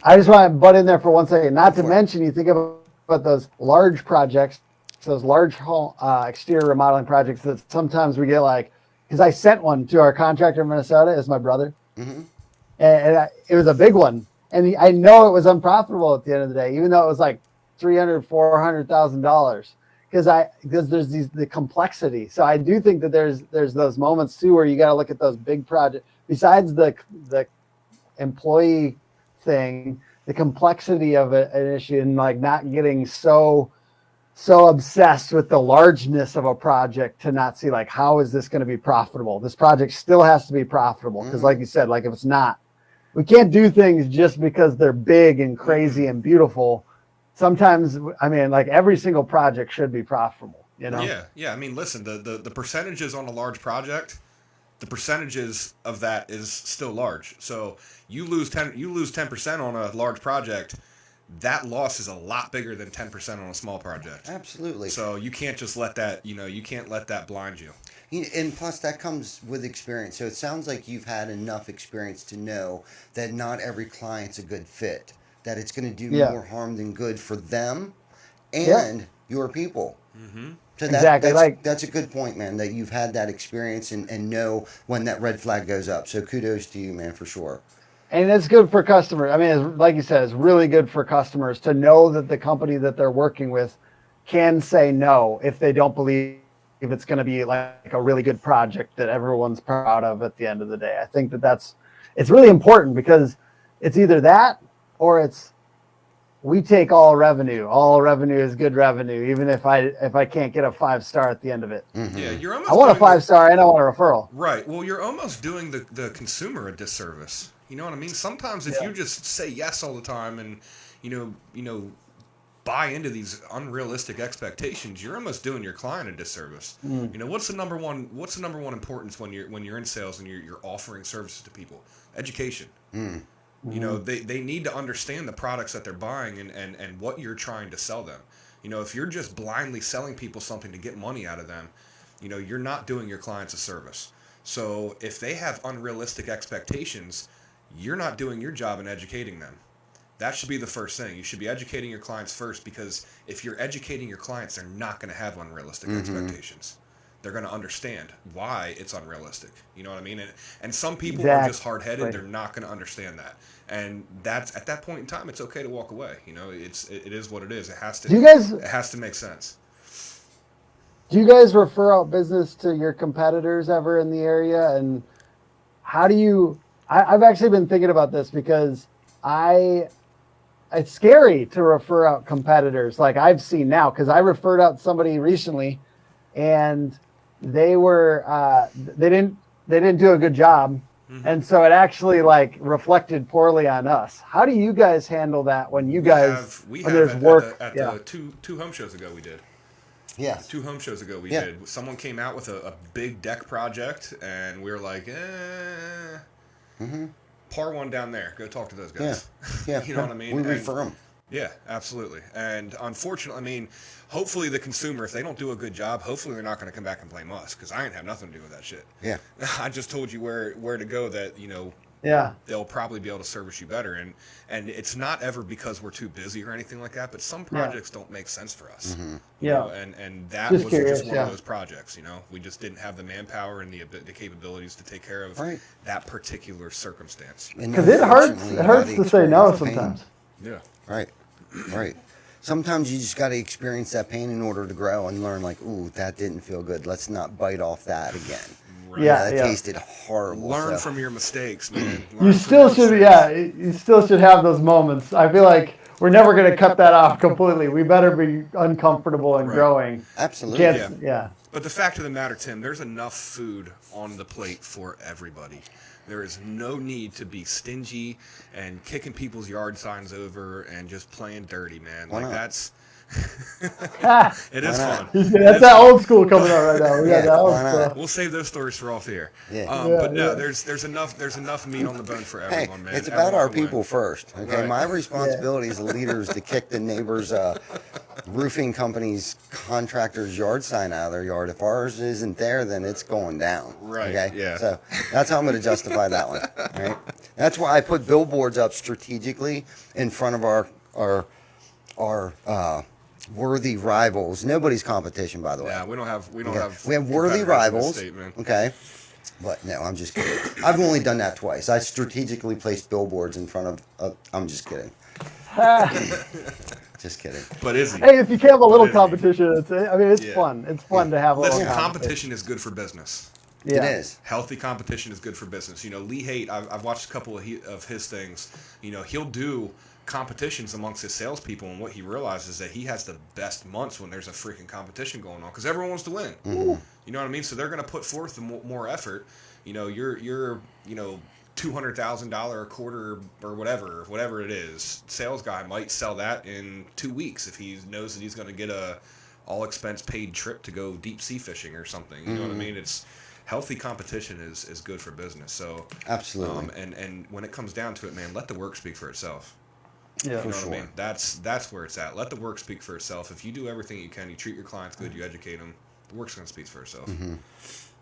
I just want to butt in there for 1 second. Not to mention, you think about those large projects, those large home, exterior remodeling projects that sometimes we get, like, because I sent one to our contractor in Minnesota. It's my brother. And it was a big one. And I know it was unprofitable at the end of the day, even though it was like $300,000-$400,000 because there's the complexity. So I do think that there's those moments too where you got to look at those big projects besides the employee thing, the complexity of an issue, and like not getting so obsessed with the largeness of a project to not see like, how is this going to be profitable? This project still has to be profitable because like you said, like if it's not, we can't do things just because they're big and crazy and beautiful. Sometimes, I mean, like every single project should be profitable, you know? Yeah. I mean, listen, the percentages on a large project, the percentages of that is still large. So you lose 10% on a large project, that loss is a lot bigger than 10% on a small project. Absolutely. So you can't just let that, you can't let that blind you. And plus, that comes with experience. So it sounds like you've had enough experience to know that not every client's a good fit, that it's going to do more harm than good for them and your people. Mm-hmm. So Exactly. that's a good point, man, that you've had that experience and know when that red flag goes up. So kudos to you, man, for sure. And it's good for customers. I mean, like you said, it's really good for customers to know that the company that they're working with can say no if they don't believe it's going to be like a really good project that everyone's proud of at the end of the day. I think it's really important because it's either that or it's we take all revenue. All revenue is good revenue, even if I can't get a 5-star at the end of it. Mm-hmm. Yeah, you're almost. I want a 5-star and I want a referral. Right. Well, you're almost doing the consumer a disservice. You know what I mean? Sometimes if you just say yes all the time and you know buy into these unrealistic expectations, you're almost doing your client a disservice. You know, what's the number one importance when you're in sales and you're offering services to people? Education. You know, they need to understand the products that they're buying and what you're trying to sell them. You know, if you're just blindly selling people something to get money out of them, you know, you're not doing your clients a service. So if they have unrealistic expectations, you're not doing your job in educating them. That should be the first thing. You should be educating your clients first, because if you're educating your clients, they're not going to have unrealistic expectations. They're going to understand why it's unrealistic. You know what I mean? And some people are just hard-headed. They're not going to understand that. And that's at that point in time, it's okay to walk away. You know, it is what it is. It has to make sense. Do you guys refer out business to your competitors ever in the area? And how do you? I've actually been thinking about this because it's scary to refer out competitors like I've seen now, because I referred out somebody recently and they didn't do a good job. And so it actually like reflected poorly on us. How do you guys handle that when you guys we when have there's work? At the two home shows ago we did. Yeah. 2 home shows ago we did. Someone came out with a big deck project and we were like, par one down there. Go talk to those guys. Yeah. You know what I mean? We refer them. Yeah, absolutely. And unfortunately, I mean, hopefully the consumer, if they don't do a good job, hopefully they're not going to come back and blame us, because I ain't have nothing to do with that shit. Yeah. I just told you where to go that, you know, they'll probably be able to service you better. And it's not ever because we're too busy or anything like that, but some projects don't make sense for us. You know, and that was just one of those projects, you know. We just didn't have the manpower and the capabilities to take care of that particular circumstance. Because it hurts to say no sometimes. Yeah. Right. Sometimes you just got to experience that pain in order to grow and learn, like, ooh, that didn't feel good. Let's not bite off that again. Right. That tasted horrible. Learn from your mistakes, man. You still should have those moments. I feel like we're never going to cut that off completely. We better be uncomfortable and growing. Absolutely. But the fact of the matter, Tim, there's enough food on the plate for everybody. There is no need to be stingy and kicking people's yard signs over and just playing dirty, man. Like that's it is fun. That's that old school coming out right now. That old school. We'll save those stories for off the air. There's enough meat on the bone for everyone, man. It's about our people first. Okay, my responsibility as a leader is to kick the neighbor's roofing company's contractor's yard sign out of their yard. If ours isn't there, then it's going down. Right. Okay. Yeah. So that's how I'm going to justify that one. Right. That's why I put billboards up strategically in front of our worthy rivals. Nobody's competition, by the way. Yeah, we have worthy rivals. State, man. Okay. But no, I'm just kidding. I've only done that twice. I strategically placed billboards in front of. I'm just kidding. Just kidding. But is he? Hey, if you can have a little is he? competition, it's Yeah. fun. It's fun to have a Listen, little competition is good for business. Yeah. It is. Healthy competition is good for business. You know, Lee Haight, I've watched a couple of his things. You know, he'll do competitions amongst his salespeople, and what he realizes is that he has the best months when there's a freaking competition going on because everyone wants to win. Mm-hmm. You know what I mean? So they're going to put forth the more effort. You know, you're you know, $200,000 a quarter or whatever it is. Sales guy might sell that in 2 weeks if he knows that he's going to get a all expense paid trip to go deep sea fishing or something. You know what I mean? It's healthy competition is good for business. So Absolutely. and when it comes down to it, man, let the work speak for itself. Yeah. You know For what I sure. mean? That's where it's at. Let the work speak for itself. If you do everything you can, you treat your clients good, you educate them, the work's going to speak for itself.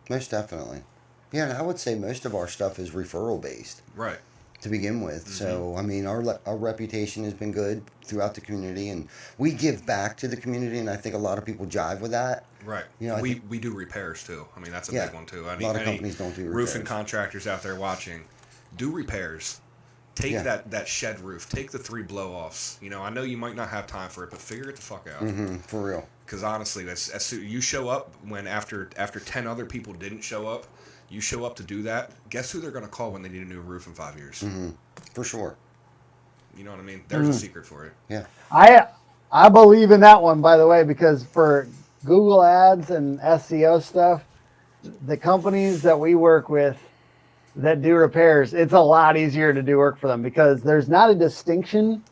Most definitely. Yeah, and I would say most of our stuff is referral based Right. to begin with. So, I mean, our reputation has been good throughout the community, and we give back to the community, and I think a lot of people jive with that. Right. You know, I we do repairs too. I mean, that's a Yeah. big one too. A lot of companies don't do roofing repairs. contractors out there watching, do repairs. Take Yeah. that shed roof. Take the 3 blow-offs. You know, I know you might not have time for it, but figure it the fuck out. For real. Because honestly, as soon you show up when after 10 other people didn't show up, you show up to do that. Guess who they're going to call when they need a new roof in 5 years? For sure. You know what I mean? There's a secret for it. Yeah. I believe in that one, by the way, because for Google Ads and SEO stuff, the companies that we work with that do repairs, it's a lot easier to do work for them because there's not a distinction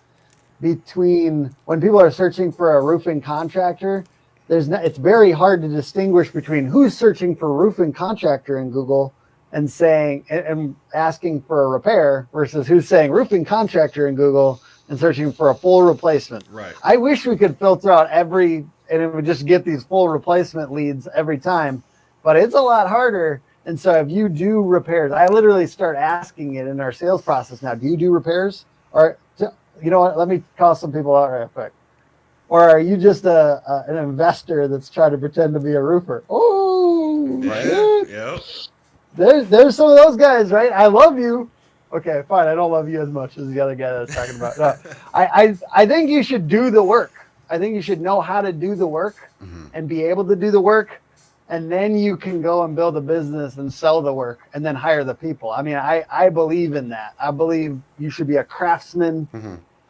between when people are searching for a roofing contractor. It's very hard to distinguish between who's searching for roofing contractor in Google and saying and asking for a repair versus who's saying roofing contractor in Google and searching for a full replacement. Right. I wish we could filter out and it would just get these full replacement leads every time, but it's a lot harder. And so if you do repairs, I literally start asking it in our sales process now, do you do repairs? Or, you know what, let me call some people out real quick. Or are you just an investor that's trying to pretend to be a roofer? Oh, shit. Yep. There's some of those guys, right? I love you. Okay, fine. I don't love you as much as the other guy that's talking about. No, I think you should do the work. I think you should know how to do the work and be able to do the work. And then you can go and build a business and sell the work and then hire the people. I mean, I believe in that. I believe you should be a craftsman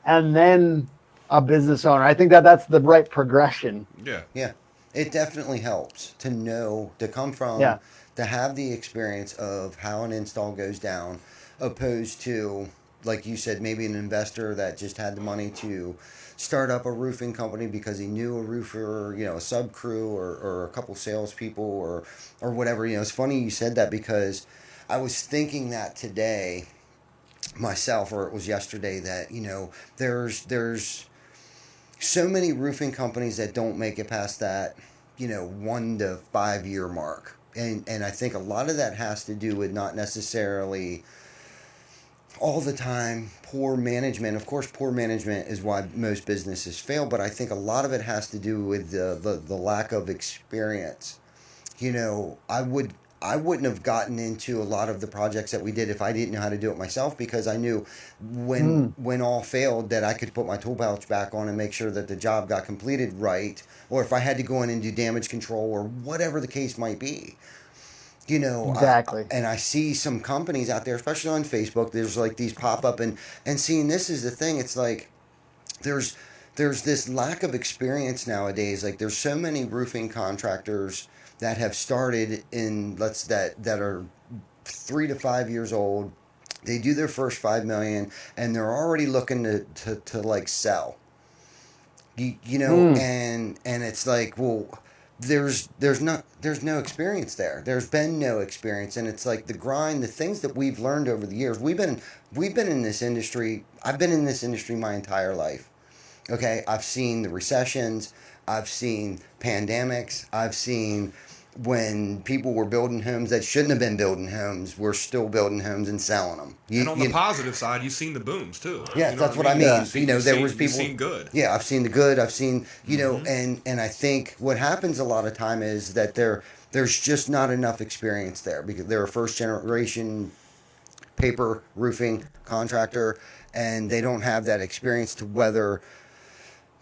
and then a business owner. I think that's the right progression. Yeah. Yeah. It definitely helps to know, to come from, to have the experience of how an install goes down, opposed to, like you said, maybe an investor that just had the money to start up a roofing company because he knew a roofer, you know, a sub crew or a couple salespeople or whatever. You know, it's funny you said that because I was thinking that today myself, or it was yesterday, that, you know, there's so many roofing companies that don't make it past that, you know, 1 to 5 year mark. And I think a lot of that has to do with not necessarily all the time poor management. Of course, poor management is why most businesses fail, but I think a lot of it has to do with the lack of experience. You know, I wouldn't have gotten into a lot of the projects that we did if I didn't know how to do it myself, because I knew when all failed that I could put my tool pouch back on and make sure that the job got completed right, or if I had to go in and do damage control or whatever the case might be. You know, Exactly. and I see some companies out there, especially on Facebook, there's like these pop up and seeing this is the thing. It's like there's this lack of experience nowadays. Like there's so many roofing contractors that have started that are 3 to 5 years old. They do their first 5 million and they're already looking to like sell. You know, and it's like, well, there's no experience there. There's been no experience, and it's like the grind, the things that we've learned over the years. We've been in this industry. I've been in this industry my entire life. Okay, I've seen the recessions, I've seen pandemics, I've seen when people were building homes that shouldn't have been building homes, we're still building homes and selling them. And on the positive side, you've seen the booms too. Yeah, You know that's what I mean. Yeah. You know, there was people. You've seen good. Yeah, I've seen the good. I've seen, you know, and I think what happens a lot of time is that there's just not enough experience there because they're a first generation paper roofing contractor and they don't have that experience to weather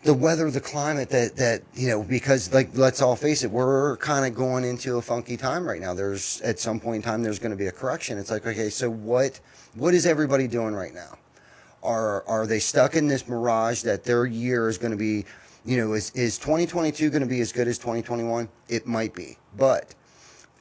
the weather, the climate that because like let's all face it, we're kind of going into a funky time right now. There's at some point in time there's going to be a correction. It's like, okay, so what is everybody doing right now? Are they stuck in this mirage that their year is going to be, is 2022 going to be as good as 2021? It might be, but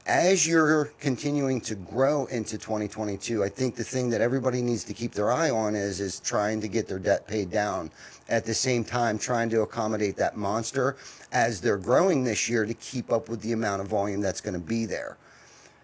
as you're continuing to grow into 2022, I think the thing that everybody needs to keep their eye on is trying to get their debt paid down. At the same time, trying to accommodate that monster as they're growing this year to keep up with the amount of volume that's going to be there.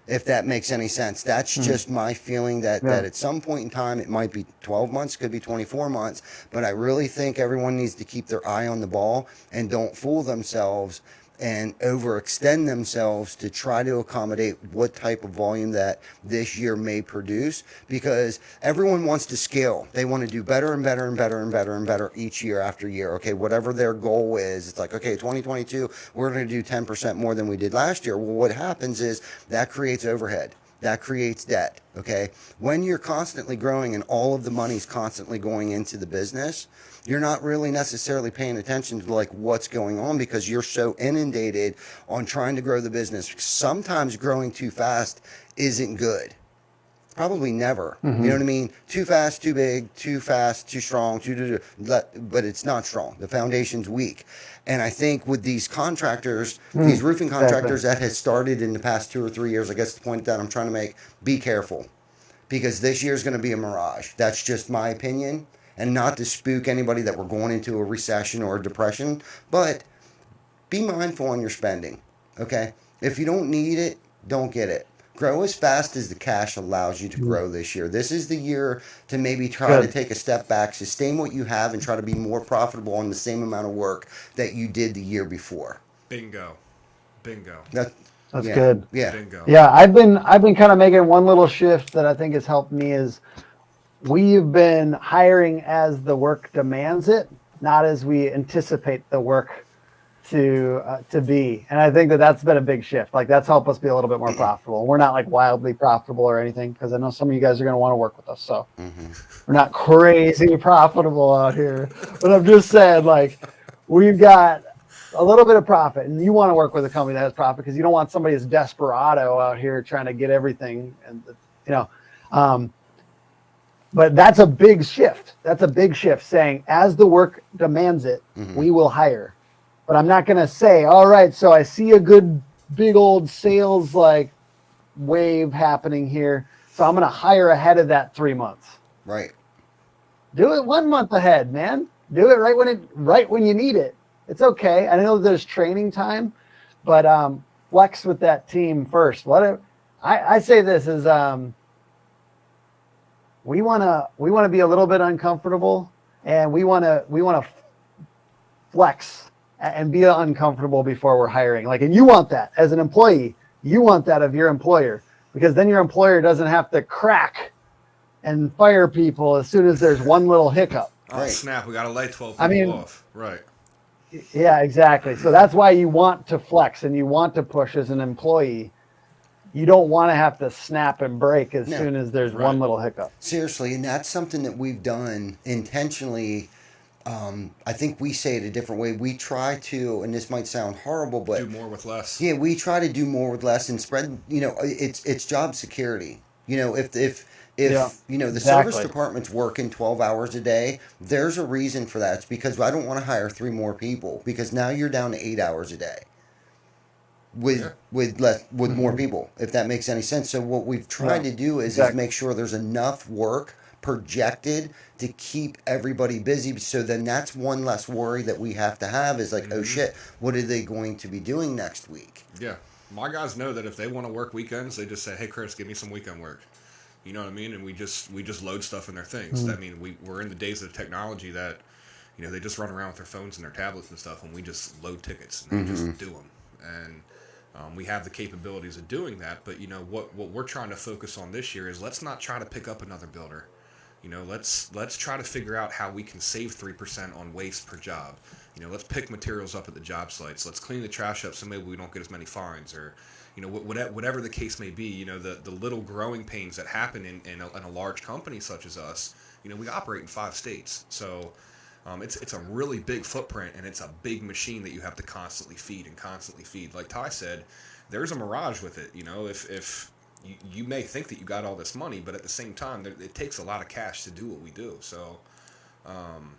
If that makes any sense. That's just my feeling that at some point in time, it might be 12 months, could be 24 months, but I really think everyone needs to keep their eye on the ball and don't fool themselves and overextend themselves to try to accommodate what type of volume that this year may produce, because everyone wants to scale. They want to do better and better and better and better and better each year after year. Okay, whatever their goal is, it's like, okay, 2022, we're going to do 10% more than we did last year. Well, what happens is that creates overhead. That creates debt, okay? When you're constantly growing and all of the money's constantly going into the business, you're not really necessarily paying attention to like what's going on because you're so inundated on trying to grow the business. Sometimes growing too fast isn't good. Probably never. You know what I mean? Too fast, too big, too fast, too strong, but it's not strong. The foundation's weak. And I think with these contractors, these roofing contractors that has started in the past 2 or 3 years, I guess the point that I'm trying to make, be careful. Because this year's going to be a mirage. That's just my opinion. And not to spook anybody that we're going into a recession or a depression, but be mindful on your spending, okay? If you don't need it, don't get it. Grow as fast as the cash allows you to grow this year. This is the year to maybe try to take a step back, sustain what you have, and try to be more profitable on the same amount of work that you did the year before. Bingo. That's good. Yeah. Bingo. Yeah, I've been kind of making one little shift that I think has helped me is we've been hiring as the work demands it, not as we anticipate the work to be. And I think that's been a big shift. Like that's helped us be a little bit more profitable. We're not like wildly profitable or anything because I know some of you guys are going to want to work with us. So we're not crazy profitable out here. But I'm just saying, like, we've got a little bit of profit, and you want to work with a company that has profit because you don't want somebody as desperado out here trying to get everything. And but that's a big shift. That's a big shift saying as the work demands it, we will hire. But I'm not going to say, all right, so I see a good big old sales like wave happening here. So I'm going to hire ahead of that 3 months. Right. Do it 1 month ahead, man. Do it right when you need it. It's okay. I know there's training time, but flex with that team first. I say this is we want to be a little bit uncomfortable, and we want to flex and be uncomfortable before we're hiring. Like, and you want that as an employee. You want that of your employer because then your employer doesn't have to crack and fire people as soon as there's one little hiccup. Oh, snap. We got to lay 12 people off. Right. Yeah, exactly. So that's why you want to flex and you want to push as an employee. You don't want to have to snap and break as soon as there's one little hiccup. Seriously, and that's something that we've done intentionally. I think we say it a different way. We try to, and this might sound horrible, but do more with less. Yeah, we try to do more with less and spread. It's job security. If the service department's working 12 hours a day, there's a reason for that. It's because I don't want to hire 3 more people because now you're down to 8 hours a day with more people, if that makes any sense. So what we've tried to do is make sure there's enough work projected to keep everybody busy, so then that's one less worry that we have to have is like, oh shit, what are they going to be doing next week? Yeah, my guys know that if they want to work weekends, they just say, hey Chris, give me some weekend work. You know what I mean? And we just load stuff in their things. I mean, we're in the days of technology that they just run around with their phones and their tablets and stuff, and we just load tickets and they just do them. And we have the capabilities of doing that, but what we're trying to focus on this year is let's not try to pick up another builder. Let's try to figure out how we can save 3% on waste per job. Let's pick materials up at the job sites. Let's clean the trash up so maybe we don't get as many fines, or whatever the case may be. The little growing pains that happen in a large company such as us. We operate in 5 states, so It's a really big footprint, and it's a big machine that you have to constantly feed and constantly feed. Like Ty said, there's a mirage with it. You know, if you may think that you got all this money, but at the same time, it takes a lot of cash to do what we do. So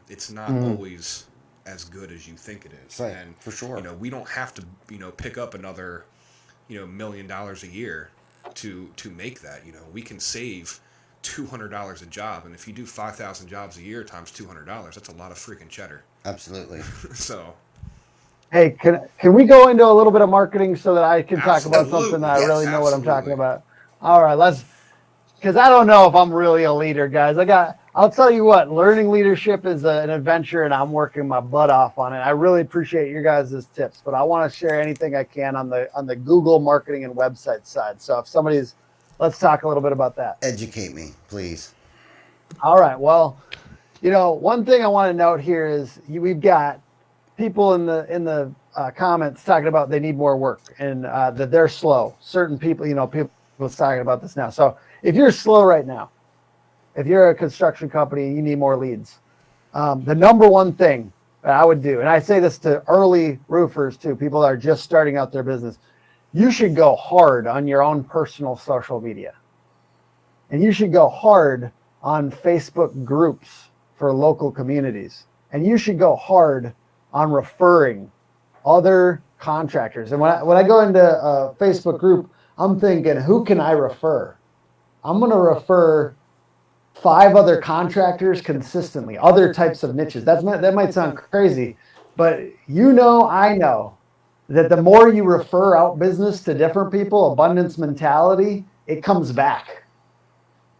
it's not always as good as you think it is. Right, and for sure. You know, we don't have to pick up another $1 million a year to make that. You know, we can save $200 a job, and if you do 5,000 jobs a year times $200, that's a lot of freaking cheddar. Absolutely. So, Hey, can we go into a little bit of marketing so that I can talk about something that I Yes, really know what I'm talking absolutely. about? All right, because I don't know if I'm really a leader, guys. I'll tell you what, learning leadership is an adventure, and I'm working my butt off on it. I really appreciate your guys' tips, but I want to share anything I can on the Google marketing and website side. So if let's talk a little bit about that. Educate me, please. All right. Well, one thing I want to note here is we've got people in the comments talking about they need more work and that they're slow. Certain people, people talking about this now. So if you're slow right now, if you're a construction company, you need more leads. The number one thing that I would do, and I say this to early roofers too, people that are just starting out their business, you should go hard on your own personal social media. And you should go hard on Facebook groups for local communities. And you should go hard on referring other contractors. And when I go into a Facebook group, I'm thinking, who can I refer? I'm going to refer 5 other contractors consistently, other types of niches. That might sound crazy, but I know that the more you refer out business to different people, abundance mentality, it comes back.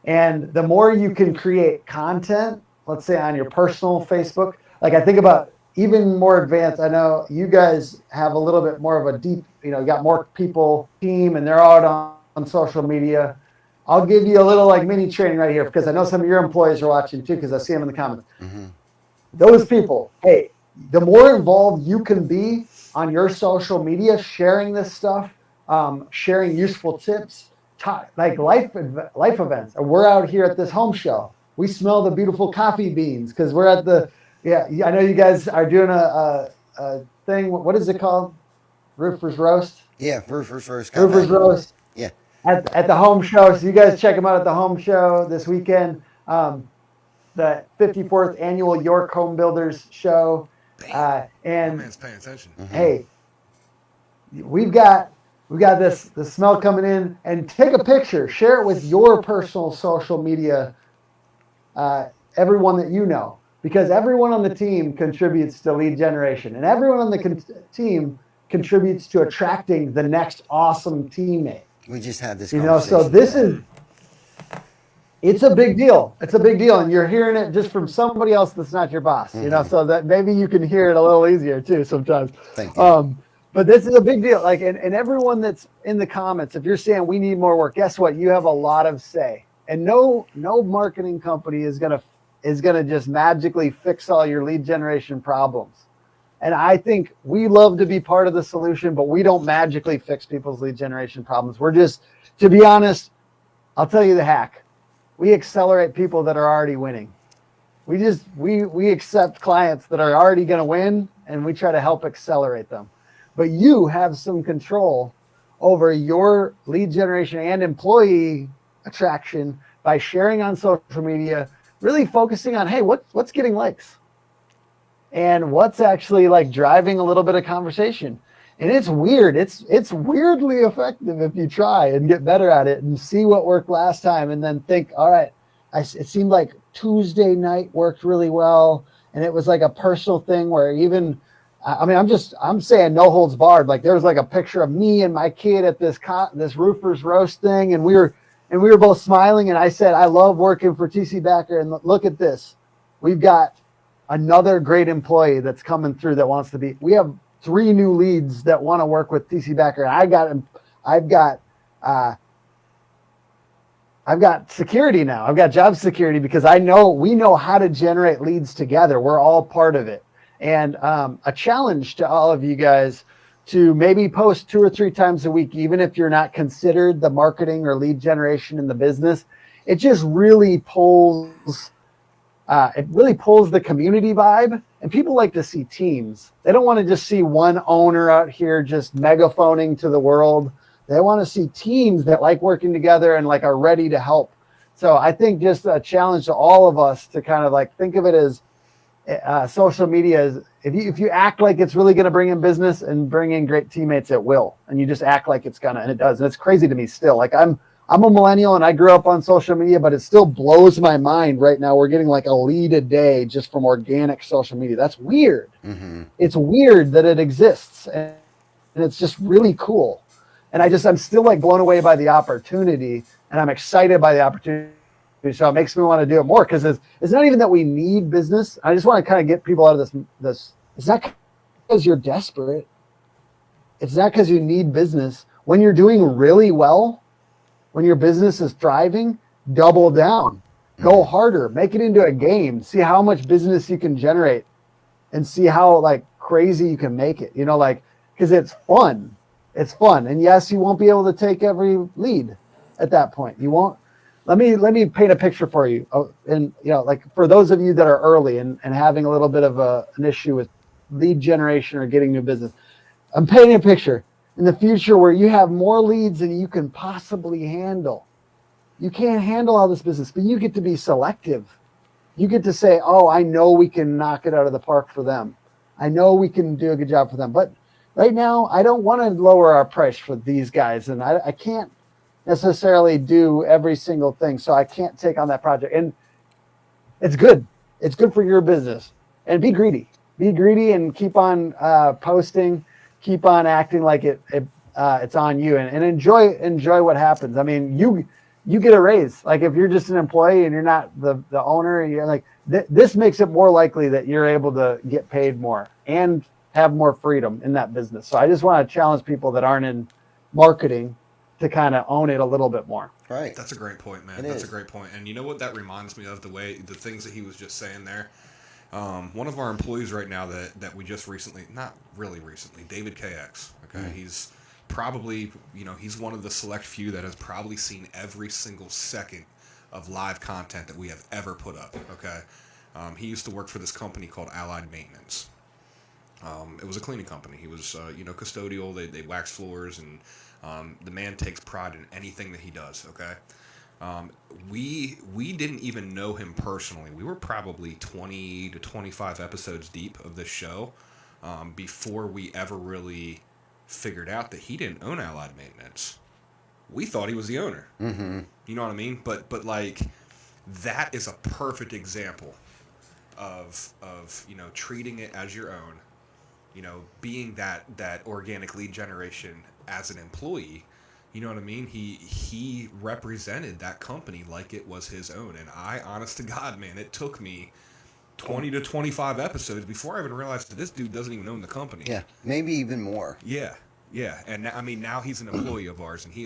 And the more you can create content, let's say on your personal Facebook, like I think about even more advanced, I know you guys have a little bit more of a deep, you got more people team and they're out on social media. I'll give you a little like mini training right here because I know some of your employees are watching too because I see them in the comments. Mm-hmm. Those people, hey, the more involved you can be on your social media, sharing this stuff, sharing useful tips, like life events. We're out here at this home show. We smell the beautiful coffee beans because we're at I know you guys are doing a thing. What is it called? Roofers Roast? Yeah, Roofers Roast. Roofers Roast. Yeah. At the home show. So you guys check them out at the home show this weekend. The 54th annual York Home Builders Show. my And man's paying attention. hey, we've got the smell coming in, and take a picture, share it with your personal social media, everyone that you know, because everyone on the team contributes to lead generation, and everyone on the team contributes to attracting the next awesome teammate. We just had this conversation. So it's a big deal. It's a big deal, and you're hearing it just from somebody else that's not your boss. So that maybe you can hear it a little easier too sometimes. Thank you. But this is a big deal. Like, and everyone that's in the comments, if you're saying we need more work, guess what? You have a lot of say. And no marketing company is gonna just magically fix all your lead generation problems. And I think we love to be part of the solution, but we don't magically fix people's lead generation problems. We're just, to be honest, I'll tell you the hack. We accelerate people that are already winning. We accept clients that are already going to win, and we try to help accelerate them. But you have some control over your lead generation and employee attraction by sharing on social media, really focusing on, hey, what's getting likes? And what's actually like driving a little bit of conversation. And it's weird. It's weirdly effective if you try and get better at it and see what worked last time and then think, all right, it seemed like Tuesday night worked really well. And it was like a personal thing where even, I'm saying no holds barred. Like there was like a picture of me and my kid at this Roofers Roast thing. And we were both smiling. And I said, I love working for TC Backer. And look at this. We've got another great employee that's coming through that wants to be, we have 3 new leads that want to work with TC Backer. I've got security now. I've got job security because we know how to generate leads together. We're all part of it. And a challenge to all of you guys to maybe post 2 or 3 times a week, even if you're not considered the marketing or lead generation in the business. It just really pulls it really pulls the community vibe, and people like to see teams. They don't want to just see one owner out here just megaphoning to the world. They want to see teams that like working together and like are ready to help. So I think just a challenge to all of us to kind of like think of it as social media is, if you act like it's really going to bring in business and bring in great teammates, it will. And you just act like it's gonna, and it does. And it's crazy to me still. Like I'm a millennial and I grew up on social media, but it still blows my mind right now. We're getting like a lead a day just from organic social media. That's weird. Mm-hmm. It's weird that it exists, and it's just really cool. And I'm still like blown away by the opportunity, and I'm excited by the opportunity. So it makes me want to do it more, because it's not even that we need business. I just want to kind of get people out of this. It's not because you're desperate. It's not because you need business. When you're doing really well, when your business is thriving, double down, go harder, make it into a game, see how much business you can generate, and see how like crazy you can make it, like, because it's fun. It's fun. And yes, you won't be able to take every lead at that point. You won't. Let me paint a picture for you. And like for those of you that are early and having a little bit of an issue with lead generation or getting new business, I'm painting a picture in the future where you have more leads than you can possibly handle. You can't handle all this business, but you get to be selective. You get to say, oh, I know we can knock it out of the park for them. I know we can do a good job for them. But right now, I don't want to lower our price for these guys. And I can't necessarily do every single thing. So I can't take on that project. And it's good. It's good for your business. And be greedy. Be greedy and keep on posting. Keep on acting like it's on you, and enjoy what happens. I mean, you get a raise. Like if you're just an employee and you're not the owner, and you're like, this makes it more likely that you're able to get paid more and have more freedom in that business. So I just want to challenge people that aren't in marketing to kind of own it a little bit more. Right. That's a great point, man. That's a great point. And you know what that reminds me of? The things that he was just saying there. One of our employees right now that we just recently, not really recently, David KX. Okay, He's probably, he's one of the select few that has probably seen every single second of live content that we have ever put up. Okay, he used to work for this company called Allied Maintenance. It was a cleaning company. He was, custodial. They wax floors, and the man takes pride in anything that he does. Okay. We didn't even know him personally. We were probably 20 to 25 episodes deep of this show before we ever really figured out that he didn't own Allied Maintenance. We thought he was the owner. Mm-hmm. You know what I mean? But like that is a perfect example of treating it as your own. Being that organic lead generation as an employee. You know what I mean? He represented that company like it was his own. And I, honest to God, man, it took me 20 to 25 episodes before I even realized that this dude doesn't even own the company. Yeah, maybe even more. Yeah. And now he's an employee of ours, and he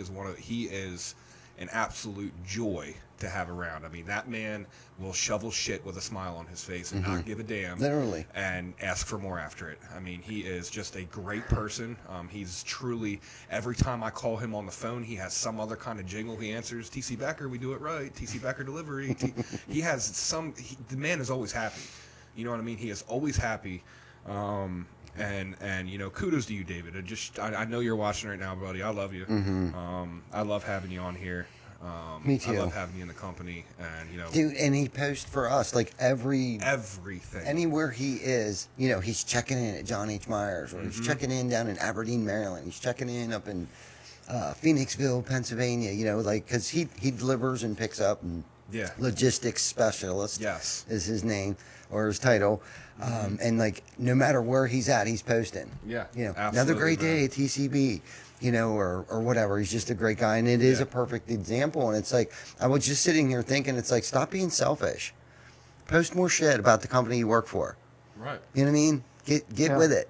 is an absolute joy to have around. I mean, that man will shovel shit with a smile on his face and not give a damn. Literally. And ask for more after it. I mean, he is just a great person. He's truly, every time I call him on the phone, he has some other kind of jingle he answers. TC Becker, we do it right. TC Becker delivery. He has the man is always happy. You know what I mean? He is always happy. And kudos to you, David. I know you're watching right now, buddy. I love you. Mm-hmm. I love having you on here. Me too. I love having you in the company, and dude. And he posts for us like everything. Anywhere he is. He's checking in at John H. Myers, or he's checking in down in Aberdeen, Maryland. He's checking in up in Phoenixville, Pennsylvania. Because he delivers and picks up, and logistics specialist. Yes, is his name or his title. And no matter where he's at, he's posting. Yeah, another great day at TCB. Or whatever. He's just a great guy, and it is a perfect example. And it's like, I was just sitting here thinking, it's like, stop being selfish. Post more shit about the company you work for. Right. You know what I mean? Get with it.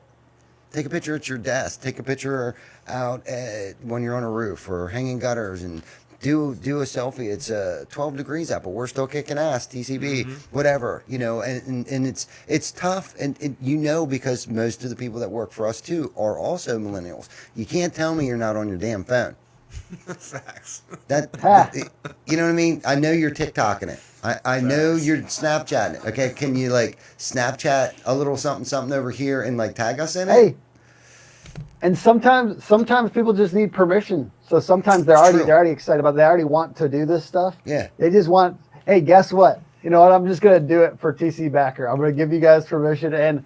Take a picture at your desk. Take a picture out when you're on a roof, or hanging gutters, and do a selfie. It's 12 degrees out, but we're still kicking ass. TCB, whatever. And it's tough, and because most of the people that work for us too are also millennials. You can't tell me you're not on your damn phone. Facts. You know what I mean? I know you're TikToking it. I know you're Snapchatting. Okay, can you like Snapchat a little something over here and like tag us in it? Hey, and sometimes people just need permission. So sometimes True. they're already excited about it. They already want to do this stuff. Yeah. They just want, hey, guess what? You know what? I'm just gonna do it for TC Backer. I'm gonna give you guys permission, and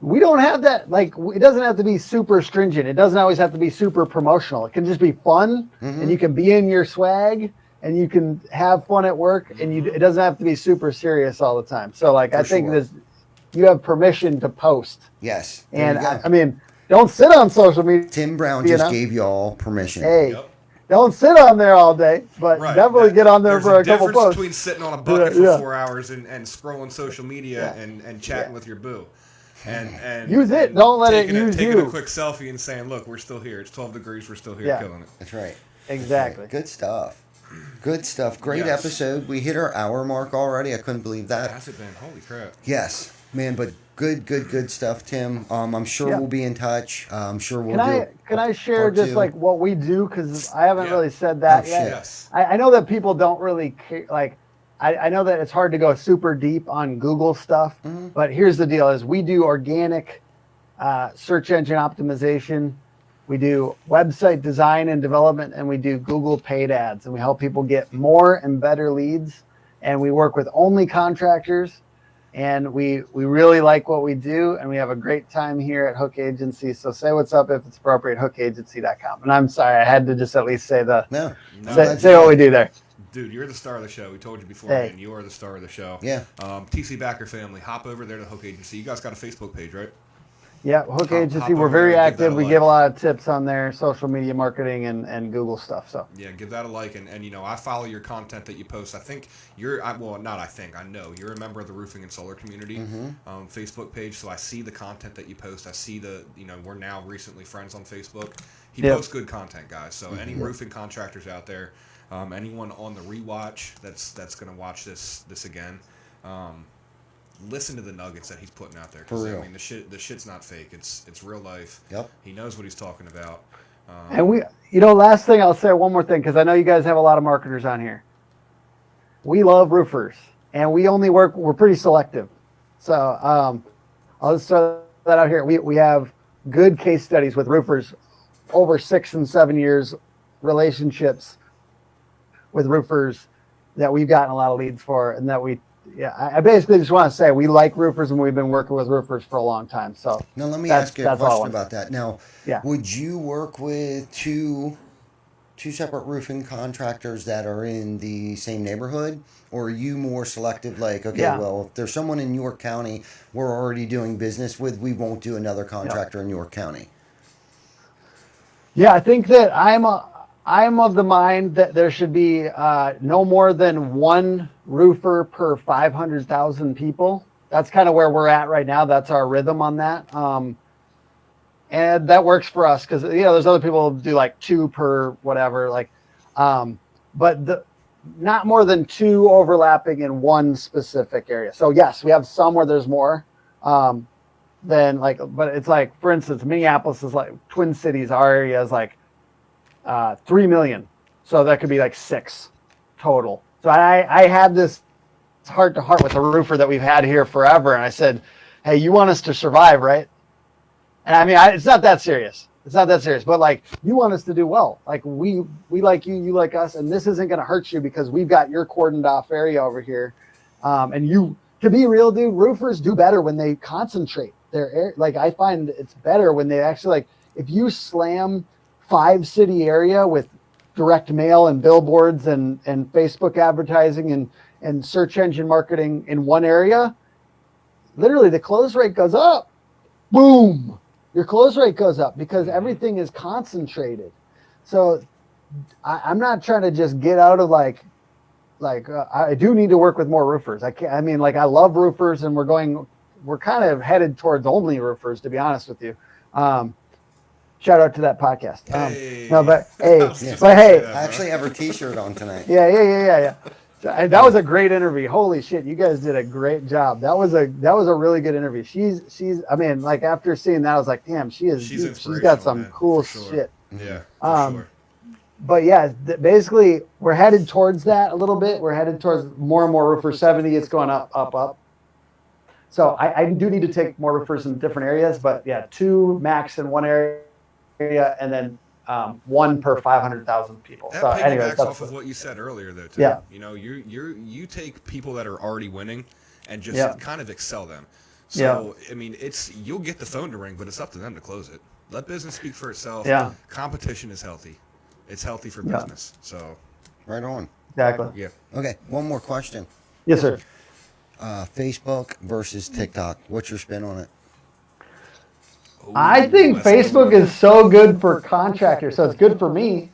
we don't have that. Like, it doesn't have to be super stringent. It doesn't always have to be super promotional. It can just be fun, and you can be in your swag, and you can have fun at work, and it doesn't have to be super serious all the time. So, like, I think sure. you have permission to post. Yes. And There you go. I mean, don't sit on social media. Tim Brown you just know? gave you all permission. Hey, Yep. don't sit on there all day, but Right. definitely get on there There's for a a couple difference posts. between sitting on a bucket Yeah. for 4 hours and scrolling social media and chatting with your boo. And Use it. and Don't let it taking use taking you. a quick selfie and saying, "Look, we're still here. It's 12 degrees. We're still here, Yeah. killing it." That's right. Exactly. Good stuff. Good stuff. Great Yes. episode. We hit our hour mark already. I couldn't believe that. Has it been? Holy crap! Yes, man. But good stuff, Tim. I'm sure Yeah. we'll be in touch. I'm sure we'll Can I share part just two. like what we do? Because I haven't Yeah. really said that Oh, yet. shit. Yes. I know that people don't really care. Like, I know that it's hard to go super deep on Google stuff, but here's the deal: is we do organic search engine optimization, we do website design and development, and we do Google paid ads, and we help people get more and better leads. And we work with only contractors, and we really like what we do, and we have a great time here at Hook Agency. So say what's up if it's appropriate, hookagency.com. And I'm sorry, I had to just at least say No. say what we do there. Dude, you're the star of the show. We told you before, Hey. man. You are the star of the show. Yeah. TC Backer family, hop over there to Hook Agency. You guys got a Facebook page, right? Yeah, Hook Hop Agency, we're over very there and give that active. a We like. give a lot of tips on there, social media marketing and Google stuff. So Yeah, give that a like, and you know, I follow your content that you post. I think I know you're a member of the roofing and solar community Facebook page, so I see the content that you post. I see we're now recently friends on Facebook. He Yep. posts good content, guys. So any roofing contractors out there, anyone on the rewatch that's gonna watch this again, listen to the nuggets that he's putting out there. 'Cause, For real. I mean, the shit's not fake. It's real life. Yep. He knows what he's talking about. and last thing I'll say one more thing, because I know you guys have a lot of marketers on here. We love roofers, and we're pretty selective. So I'll just throw that out here. We have good case studies with roofers over 6 and 7 years, relationships with roofers that we've gotten a lot of leads for, and that I basically just want to say we like roofers, and we've been working with roofers for a long time. So Now let me That's- ask you a that's all I question want to about that. Now, Yeah. would you work with two separate roofing contractors that are in the same neighborhood, or are you more selective? Like, okay, Yeah. well, if there's someone in York County we're already doing business with, we won't do another contractor in York County. Yeah, I think that I'm of the mind that there should be no more than one roofer per 500,000 people. That's kind of where we're at right now. That's our rhythm on that. And that works for us because there's other people who do like 2 per whatever, but not more than 2 overlapping in one specific area. So yes, we have some where there's more. But it's like, for instance, Minneapolis is like Twin Cities. Our area is like 3 million, so that could be like 6 total. So I had this heart to heart with a roofer that we've had here forever, and I said, "Hey, you want us to survive, right?" And I mean, it's not that serious. It's not that serious, but like, you want us to do well. Like we like you, you like us, and this isn't going to hurt you because we've got your cordoned off area over here, and you. To be real, dude, roofers do better when they concentrate their air. Like, I find it's better when they actually, like, if you slam 5-city area with direct mail and billboards and Facebook advertising and search engine marketing in one area, literally the close rate goes up. Boom. Your close rate goes up because everything is concentrated. So I'm not trying to just get out of I do need to work with more roofers. I love roofers, and we're kind of headed towards only roofers, to be honest with you. Shout out to that podcast. Hey. I actually have her T-shirt on tonight. Yeah. And that was a great interview. Holy shit, you guys did a great job. That was a really good interview. She's I mean, like, after seeing that, I was like, damn, she's got some inspirational, man, cool for sure. shit. Yeah, for sure. but yeah, basically we're headed towards that a little bit. We're headed towards more and more roofers. 70, it's going up, up, up. So I do need to take more roofers in different areas, but yeah, 2 max in one area, and then 1 per 500,000 people. That So anyways, piggybacks that's off of what you said earlier, though. Too. Yeah. You know, you take people that are already winning and just Yeah. kind of excel them. So I mean, you'll get the phone to ring, but it's up to them to close it. Let business speak for itself. Yeah. Competition is healthy. It's healthy for Yeah. business. So Right on. exactly. yeah. Okay, one more question. Yes, sir. Facebook versus TikTok. What's your spin on it? I think Facebook is so good for contractors. So it's good for me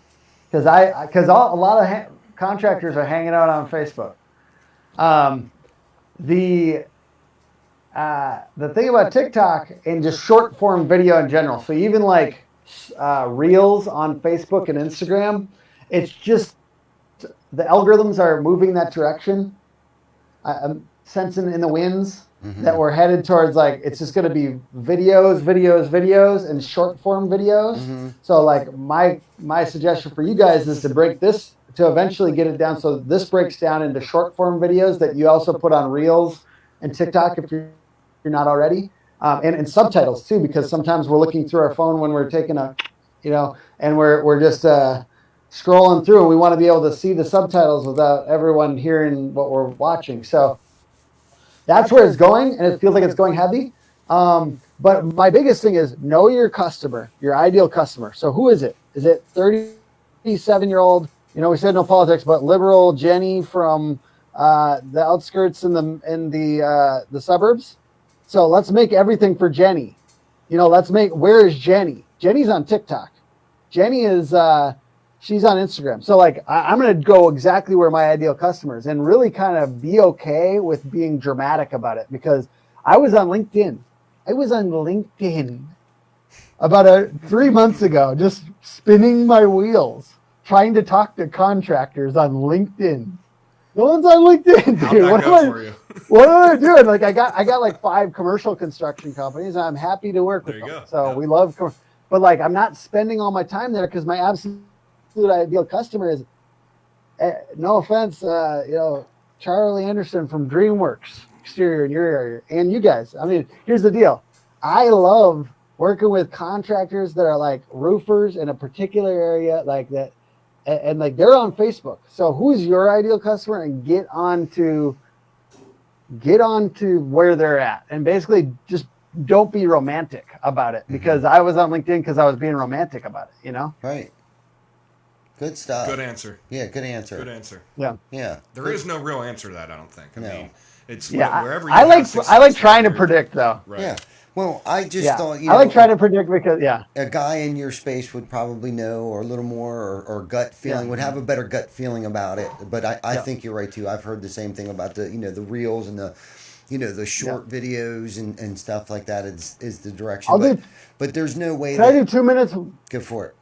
because a lot of contractors are hanging out on Facebook. The thing about TikTok and just short form video in general. So even like reels on Facebook and Instagram, it's just the algorithms are moving that direction. I'm sensing in the winds that we're headed towards, like, it's just going to be videos, and short form videos. So like my suggestion for you guys is to break this, to eventually get it down. So this breaks down into short form videos that you also put on Reels and TikTok if you're not already. And subtitles too, because sometimes we're looking through our phone when we're taking and we're just scrolling through, and we want to be able to see the subtitles without everyone hearing what we're watching. So that's where it's going, and it feels like it's going heavy. But my biggest thing is know your customer, your ideal customer. So who is it? Is it 37-year-old, we said no politics, but liberal Jenny from the outskirts in the suburbs? So let's make everything for Jenny. Where is Jenny? Jenny's on TikTok. Jenny is she's on Instagram. So like I'm going to go exactly where my ideal customer is, and really kind of be okay with being dramatic about it, because I was on LinkedIn. About 3 months ago, just spinning my wheels, trying to talk to contractors on LinkedIn. No one's on LinkedIn, How'd dude. that go for you? What am I doing? Like I got like 5 commercial construction companies, and I'm happy to work with them. Go. So we love, but like I'm not spending all my time there, because my absolute ideal customer is, no offense, Charlie Anderson from DreamWorks Exterior in your area, and you guys. I mean, here's the deal. I love working with contractors that are like roofers in a particular area like that, and like they're on Facebook. So who's your ideal customer, and get on to where they're at, and basically just don't be romantic about it, because I was on LinkedIn because I was being romantic about it, Right. Good stuff. Good answer. Yeah, good answer. Good answer. Yeah. Yeah. There is no real answer to that, I don't think. I mean, it's Yeah. wherever you I like have trying to success, predict though. Right. Yeah. Well, I just Yeah. thought, I like trying to predict because a guy in your space would probably know, or a little more, or gut feeling, would have a better gut feeling about it. But I think you're right too. I've heard the same thing about the reels and the short videos and stuff like that is the direction. But there's no way. Can I do 2 minutes? Go for it.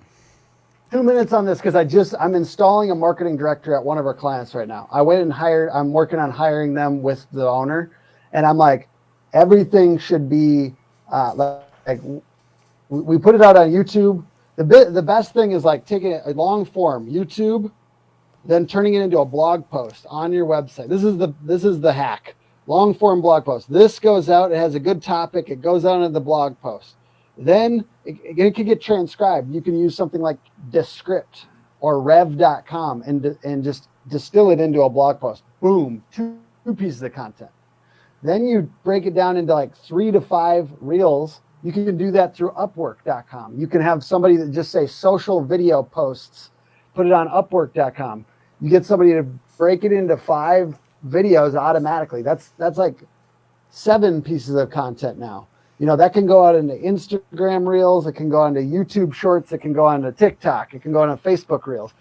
2 minutes on this, because I'm installing a marketing director at one of our clients right now. I went and I'm working on hiring them with the owner, and I'm like, everything should be like we put it out on YouTube. The best thing is like taking a long form YouTube, then turning it into a blog post on your website. This is the hack. Long form blog post. This goes out. It has a good topic. It goes out into the blog post. Then it can get transcribed. You can use something like Descript or Rev.com and just distill it into a blog post. Boom, two pieces of content. Then you break it down into like 3 to 5 reels. You can do that through Upwork.com. You can have somebody that just say social video posts, put it on Upwork.com. You get somebody to break it into 5 videos automatically. That's like 7 pieces of content now. That can go out into Instagram reels. It can go onto YouTube shorts. It can go onto TikTok. It can go onto Facebook reels.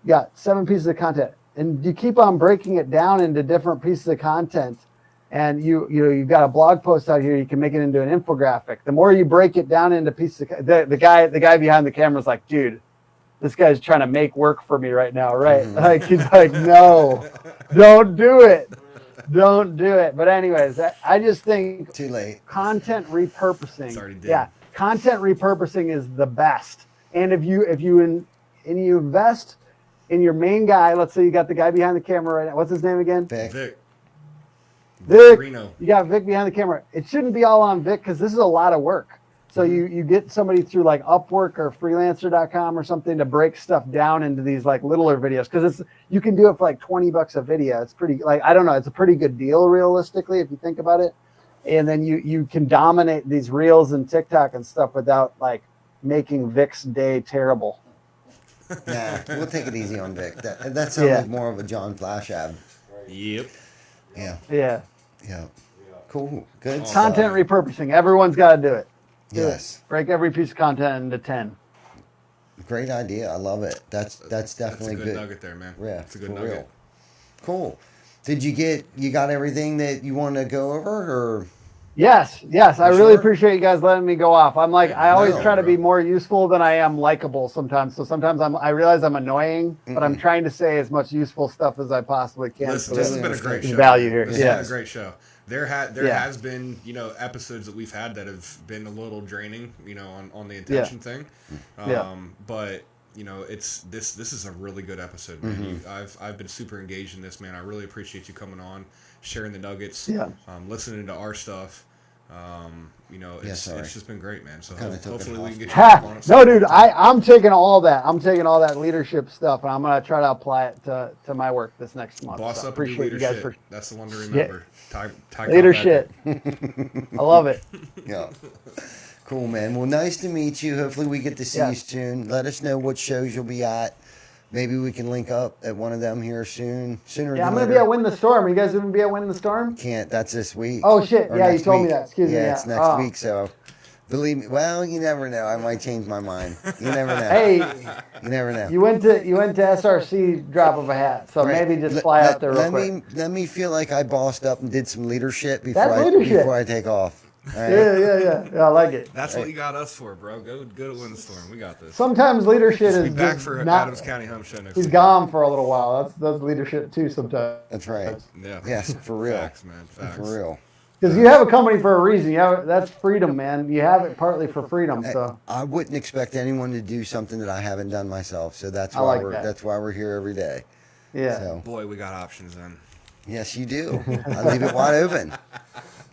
You got 7 pieces of content, and you keep on breaking it down into different pieces of content. And you've got a blog post out here. You can make it into an infographic. The more you break it down into pieces, the guy behind the camera is like, dude, this guy's trying to make work for me right now, right? Like he's like, no, don't do it. Don't do it. But anyways, I just think Too late. Content repurposing. It's already dead. Yeah, content repurposing is the best. And if and you invest in your main guy. Let's say you got the guy behind the camera right now. What's his name again? Vic. Vic. Reno. You got Vic behind the camera. It shouldn't be all on Vic because this is a lot of work. So you get somebody through like Upwork or freelancer.com or something to break stuff down into these like littler videos, because you can do it for like $20 a video. It's pretty, like, I don't know, it's a pretty good deal realistically if you think about it. And then you can dominate these reels and TikTok and stuff without like making Vic's day terrible. Nah, we'll take it easy on Vic. That sounds like more of a John Flash ad. Yep. Yeah. Yeah. Yeah. Cool. Good. Content repurposing. Everyone's got to do it. Yes. Break every piece of content into 10. Great idea. I love it. That's definitely That's a good nugget there, man. Yeah, it's a good for nugget. real. Cool. Did you got everything that you want to go over, or? Yes. I really sure? appreciate you guys letting me go off. I'm like, I always No, try to bro. be more useful than I am likable sometimes. So sometimes I realize I'm annoying, but I'm trying to say as much useful stuff as I possibly can. Listen, so this has that been a great there's show. value man. here. This has been a great show. There has been, episodes that we've had that have been a little draining, on the intention thing. But it's this is a really good episode, man. I've been super engaged in this, man. I really appreciate you coming on, sharing the nuggets, listening to our stuff. It's just been great, man. So hopefully we can get you back on it. No, dude, I'm taking all that. I'm taking all that leadership stuff, and I'm gonna try to apply it to my work this next month. Boss so up and do appreciate you guys leadership. for That's the one to remember. leadership. I love it. Yeah. Cool, man. Well, nice to meet you. Hopefully we get to see you soon. Let us know what shows you'll be at. Maybe we can link up at one of them here soon. Sooner than I'm gonna later. be at Win the Storm. Are you guys gonna be at Win the Storm? Can't. That's this week. Oh shit! Or Yeah, you next told me week. that. Excuse me. Yeah, Yeah, it's next week. So, believe me. Well, you never know. I might change my mind. You never know. Hey, You never know. you went to SRC drop of a hat, so Right. maybe just fly out there real quick. Let me feel like I bossed up and did some leadership before leadership. I take off. All right? Yeah. I like it. That's what you got us for, bro. Go to Win the Storm. We got this. Sometimes leadership We'll is be back just for not. Adams County Home Show next He's week. gone for a little while. That's leadership too sometimes. That's right. Yeah. Yes, for real. Facts, man. Facts. For real. Because you have a company for a reason. That's freedom, man. You have it partly for freedom. So I wouldn't expect anyone to do something that I haven't done myself. So that's I why like that. that's why we're here every day. yeah. So Boy, we got options then. yes, you do. I leave it wide open.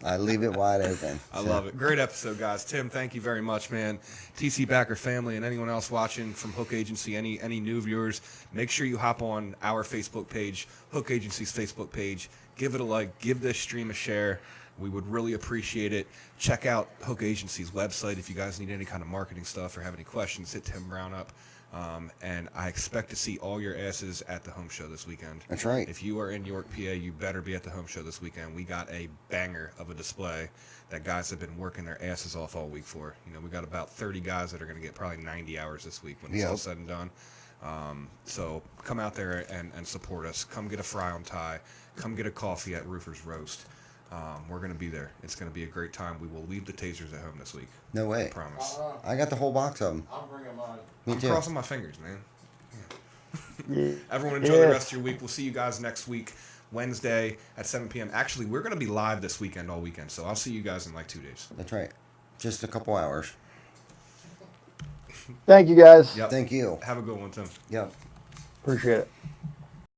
I love it. Great episode, guys. Tim, thank you very much, man. TC Backer family and anyone else watching from Hook Agency, any new viewers, make sure you hop on our Facebook page, Hook Agency's Facebook page. Give it a like. Give this stream a share. We would really appreciate it. Check out Hook Agency's website if you guys need any kind of marketing stuff or have any questions. Hit Tim Brown up. And I expect to see all your asses at the home show this weekend. That's right. If you are in York, PA, you better be at the home show this weekend. We got a banger of a display that guys have been working their asses off all week for. We got about 30 guys that are going to get probably 90 hours this week when it's all said and done. So come out there and support us. Come get a fry on tie. Come get a coffee at Roofer's Roast. We're going to be there. It's going to be a great time. We will leave the tasers at home this week. No way. I promise. I got the whole box of them. I'm bringing mine. Me I'm too. crossing my fingers, man. Yeah. Everyone enjoy the rest of your week. We'll see you guys next week, Wednesday at 7 p.m. Actually, we're going to be live this weekend, all weekend. So I'll see you guys in like 2 days. That's right. Just a couple hours. Thank you guys. Yep. Thank you. Have a good one, Tim. Yep. Appreciate it.